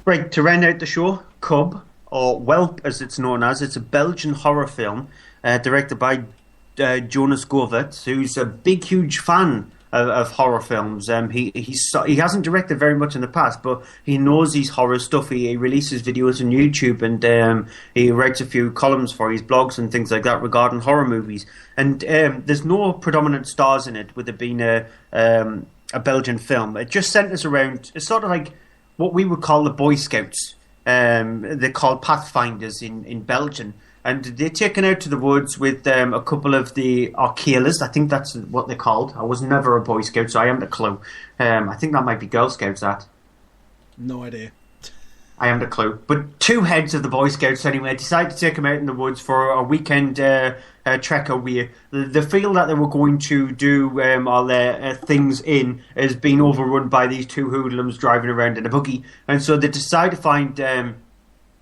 Right, to round out the show, Cub, or Whelp as it's known as, it's a Belgian horror film directed by Jonas Govaerts, who's a big, huge fan of horror films. He hasn't directed very much in the past, but he knows his horror stuff. He releases videos on YouTube, and he writes a few columns for his blogs and things like that regarding horror movies. And there's no predominant stars in it, with it being a Belgian film. It just centres around, it's sort of like what we would call the Boy Scouts. They're called Pathfinders in Belgium. And they're taken out to the woods with a couple of the Arcalas. I think that's what they're called. I was never a Boy Scout, so I haven't a clue. I think that might be Girl Scouts, that. No idea. I haven't a clue. But two heads of the Boy Scouts, anyway, decided to take them out in the woods for a weekend trek away. The field that they were going to do all their things in has been overrun by these two hoodlums driving around in a buggy. And so they decide to find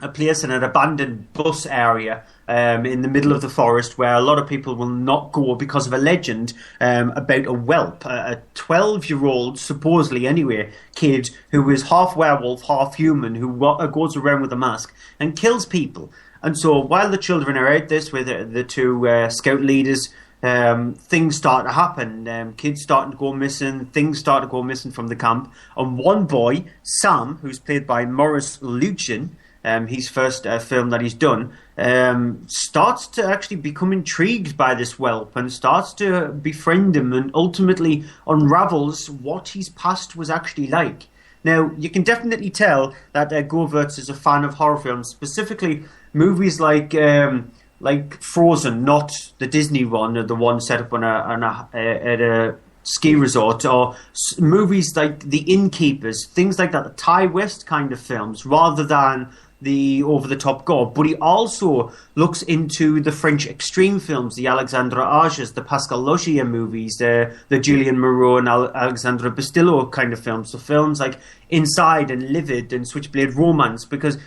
a place in an abandoned bus area in the middle of the forest where a lot of people will not go because of a legend about a whelp, a 12-year-old, supposedly anyway, kid who is half werewolf, half human, who goes around with a mask and kills people. And so while the children are out this with the two scout leaders, things start to happen. Kids starting to go missing, things start to go missing from the camp. And one boy, Sam, who's played by Maurice Lucien, his first film that he's done, starts to actually become intrigued by this whelp and starts to befriend him, and ultimately unravels what his past was actually like. Now, you can definitely tell that Govaerts is a fan of horror films, specifically movies like Frozen, not the Disney one, or the one set up at a ski resort, or movies like The Innkeepers, things like that, the Ty West kind of films, rather than the over-the-top gore. But he also looks into the French extreme films, the Alexandre Ages, the Pascal Laugier movies, the Julien Moreau and Alexandre Bastillo kind of films, so films like Inside and Livid and Switchblade Romance, because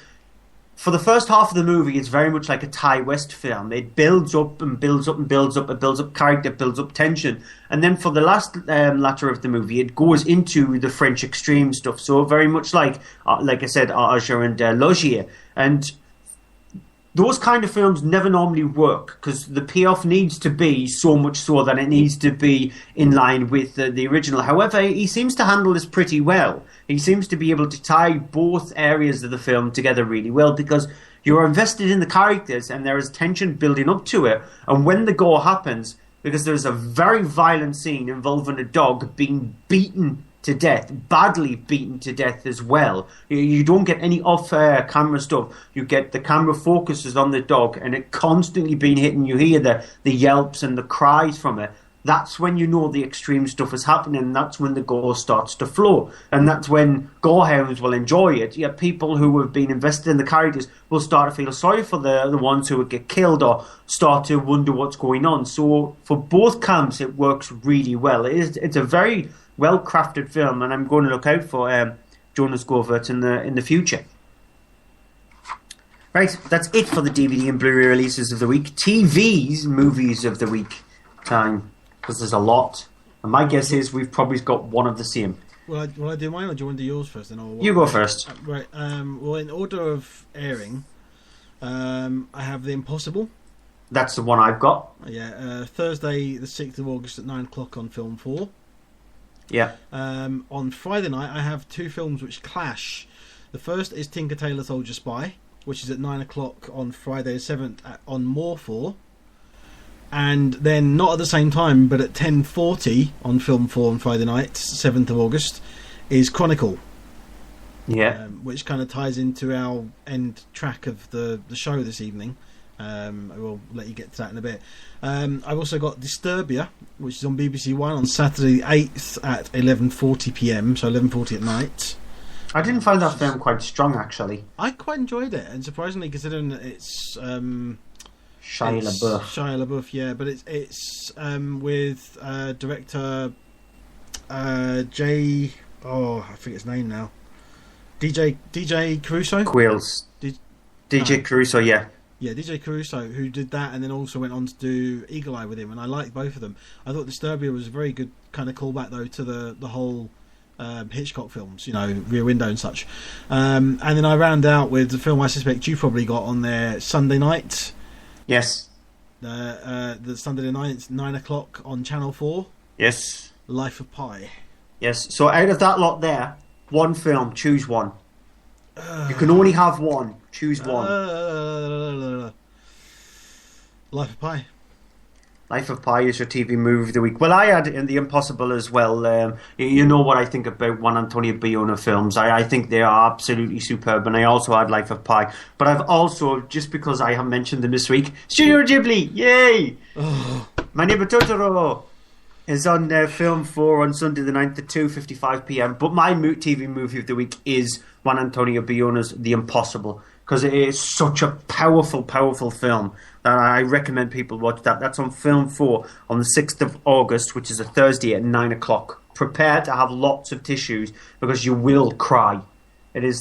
for the first half of the movie, it's very much like a Ty West film. It builds up and builds up and builds up. It builds up character, builds up tension. And then for the last latter of the movie, it goes into the French extreme stuff. So very much like I said, Auger and Laugier. And those kind of films never normally work because the payoff needs to be so much so that it needs to be in line with the original. However, he seems to handle this pretty well. He seems to be able to tie both areas of the film together really well, because You're invested in the characters, and there is tension building up to it. And when the gore happens, because there's a very violent scene involving a dog being beaten to death, badly beaten to death as well. You don't get any off-camera stuff. You get the camera focuses on the dog, and it constantly being hit, and you hear the yelps and the cries from it. That's when you know the extreme stuff is happening, and that's when the gore starts to flow. And that's when gorehounds will enjoy it. Yeah, people who have been invested in the characters will start to feel sorry for the ones who would get killed or start to wonder what's going on. So for both camps, it works really well. It's a very well-crafted film, and I'm going to look out for Jonas Govert in the future. Right, that's it for the DVD and Blu-ray releases of the week. TV's movies of the week time, because there's a lot. And my guess is we've probably got one of the same. Will I do mine, or do you want to do yours first? You go first. Right. Well, in order of airing, I have The Impossible. That's the one I've got. Yeah. Thursday, the 6th of August at 9 o'clock on Film 4. Yeah. On Friday night, I have two films which clash. The first is Tinker Tailor Soldier Spy, which is at 9 o'clock on Friday the 7th on More 4. And then, not at the same time, but at 10:40 on Film 4 on Friday night, 7th of August, is Chronicle. Yeah. Which kind of ties into our end track of the show this evening. I will let you get to that in a bit. I've also got Disturbia, which is on BBC One on Saturday the 8th at 11:40 PM, so 11:40 at night. I didn't find that film quite strong, actually. I quite enjoyed it, and surprisingly, considering that it's Shia LaBeouf. Shia LaBeouf, yeah, but it's with director J. Oh, I forget his name now. DJ Caruso. Quills. DJ Caruso, yeah. Yeah, DJ Caruso, who did that and then also went on to do Eagle Eye with him, and I liked both of them. I thought Disturbia was a very good kind of callback, though, to the whole Hitchcock films, you know, Rear Window and such. And then I round out with the film I suspect you probably got on there Sunday night. Yes. The Sunday night, 9 o'clock on Channel 4. Yes. Life of Pi. Yes. So out of that lot there, one film, choose one. You can only have one. Choose one. Life of Pi. Life of Pi is your TV movie of the week. Well, I had in The Impossible as well. You know what I think about Juan Antonio Bayona films. I think they are absolutely superb, and I also had Life of Pi. But I've also, just because I have mentioned them this week, Studio Ghibli, yay! My Neighbor Totoro is on Film 4 on Sunday the 9th at 2:55 PM. But my TV movie of the week is Juan Antonio Bayona's The Impossible, because it is such a powerful, powerful film that I recommend people watch that. That's on Film 4 on the 6th of August, which is a Thursday at 9 o'clock. Prepare to have lots of tissues, because you will cry. It's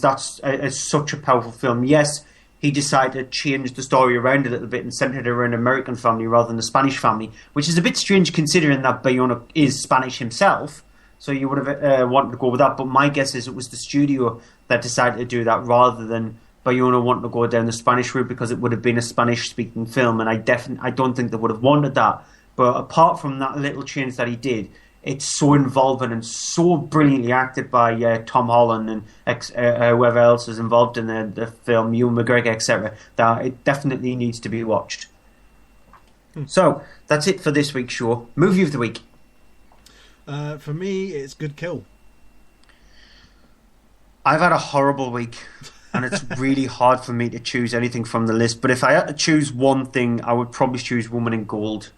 such a powerful film. Yes, he decided to change the story around a little bit and centre it around an American family rather than a Spanish family, which is a bit strange considering that Bayona is Spanish himself. So you would have wanted to go with that. But my guess is it was the studio that decided to do that rather than Bayona wanting to go down the Spanish route, because it would have been a Spanish-speaking film, and I don't think they would have wanted that. But apart from that little change that he did, it's so involving and so brilliantly acted by Tom Holland and whoever else is involved in the film, Ewan McGregor, etc., that it definitely needs to be watched. So, that's it for this week's show. Movie of the week. For me, it's Good Kill. I've had a horrible week, and it's really hard for me to choose anything from the list. But if I had to choose one thing, I would probably choose Woman in Gold.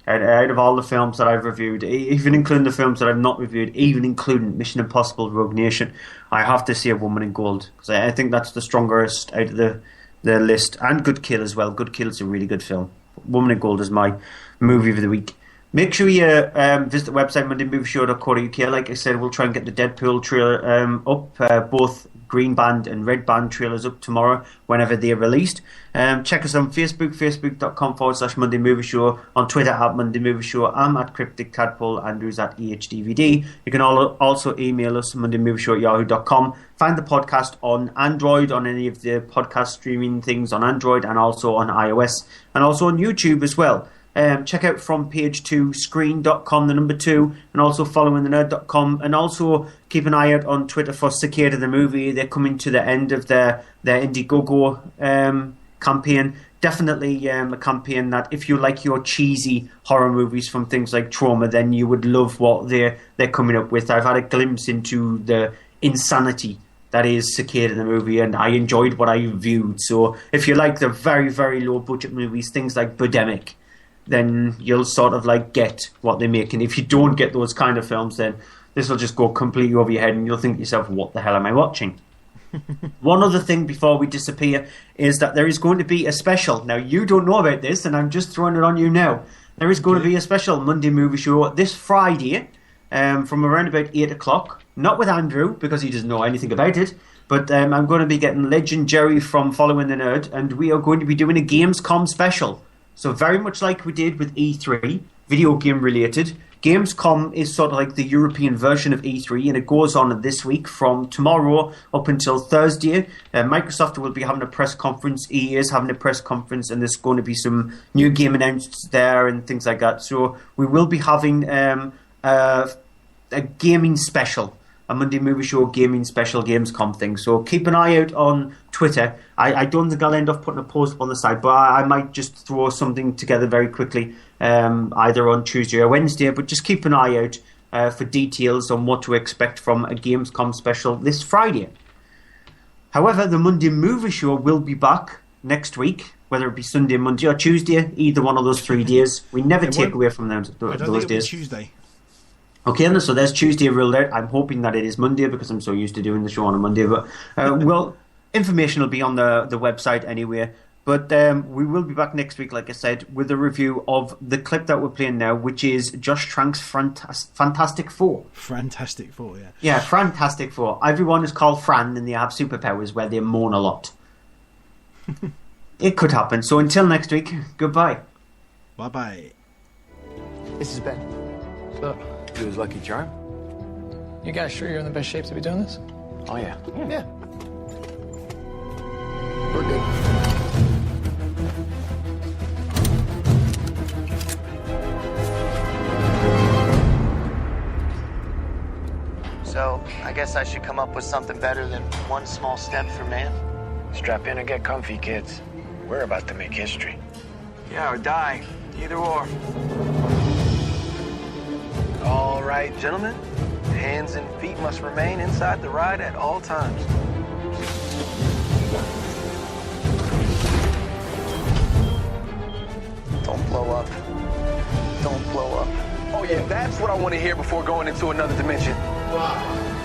Out of all the films that I've reviewed, even including the films that I've not reviewed, even including Mission Impossible Rogue Nation, I have to see A Woman in Gold, because I think that's the strongest out of the list. And Good Kill as well. Good Kill is a really good film. Woman in Gold is my movie of the week. Make sure you visit the website mondaymovieshow.co.uk. Like I said, we'll try and get the Deadpool trailer up. Both Green Band and Red Band trailers up tomorrow whenever they're released. Check us on Facebook, facebook.com/Monday Movie Show. On Twitter @Monday Movie Show. I'm at Cryptic Tadpole. Andrew's at EHDVD. You can also email us mondaymovieshow@yahoo.com. Find the podcast on Android, on any of the podcast streaming things on Android, and also on iOS, and also on YouTube as well. check out from page 2 screen.com, the number 2, and also followingthenerd.com, and also keep an eye out on Twitter for Cicada the Movie. They're coming to the end of their Indiegogo campaign. Definitely a campaign that if you like your cheesy horror movies from things like Trauma, then you would love what they're coming up with. I've had a glimpse into the insanity that is Cicada the Movie, and I enjoyed what I viewed. So if you like the very, very low budget movies, things like Birdemic, then you'll sort of like get what they're making. If you don't get those kind of films, then this will just go completely over your head and you'll think to yourself, what the hell am I watching? One other thing before we disappear is that there is going to be a special. Now, you don't know about this, and I'm just throwing it on you now. There is going to be a special Monday movie show this Friday from around about 8 o'clock. Not with Andrew, because he doesn't know anything about it, but I'm going to be getting Legend Jerry from Following the Nerd, and we are going to be doing a Gamescom special. So very much like we did with E3, video game related, Gamescom is sort of like the European version of E3, and it goes on this week from tomorrow up until Thursday. Microsoft will be having a press conference, EA is having a press conference, and there's going to be some new game announced there and things like that. So we will be having a gaming special, a Monday movie show gaming special Gamescom thing. So keep an eye out on Twitter. I don't think I'll end up putting a post on the side, but I might just throw something together very quickly, either on Tuesday or Wednesday. But just keep an eye out for details on what to expect from a Gamescom special this Friday. However, the Monday movie show will be back next week, whether it be Sunday, Monday or Tuesday, either one of those 3 days. We never take away from them those days. Tuesday. Okay, so there's Tuesday ruled out. I'm hoping that it is Monday because I'm so used to doing the show on a Monday. But well, information will be on the website anyway. But we will be back next week, like I said, with a review of the clip that we're playing now, which is Josh Trank's Fantastic Four. Fantastic Four, yeah. Yeah, Fantastic Four. Everyone is called Fran and they have superpowers where they moan a lot. It could happen. So until next week, goodbye. Bye-bye. This is Ben. What's up? You his lucky charm? You guys sure you're in the best shape to be doing this? Oh, yeah. Yeah. We're good. So, I guess I should come up with something better than one small step for man. Strap in and get comfy, kids. We're about to make history. Yeah, or die. Either or. All right, gentlemen. Hands and feet must remain inside the ride at all times. Don't blow up. Don't blow up. Oh, yeah, that's what I want to hear before going into another dimension. Wow.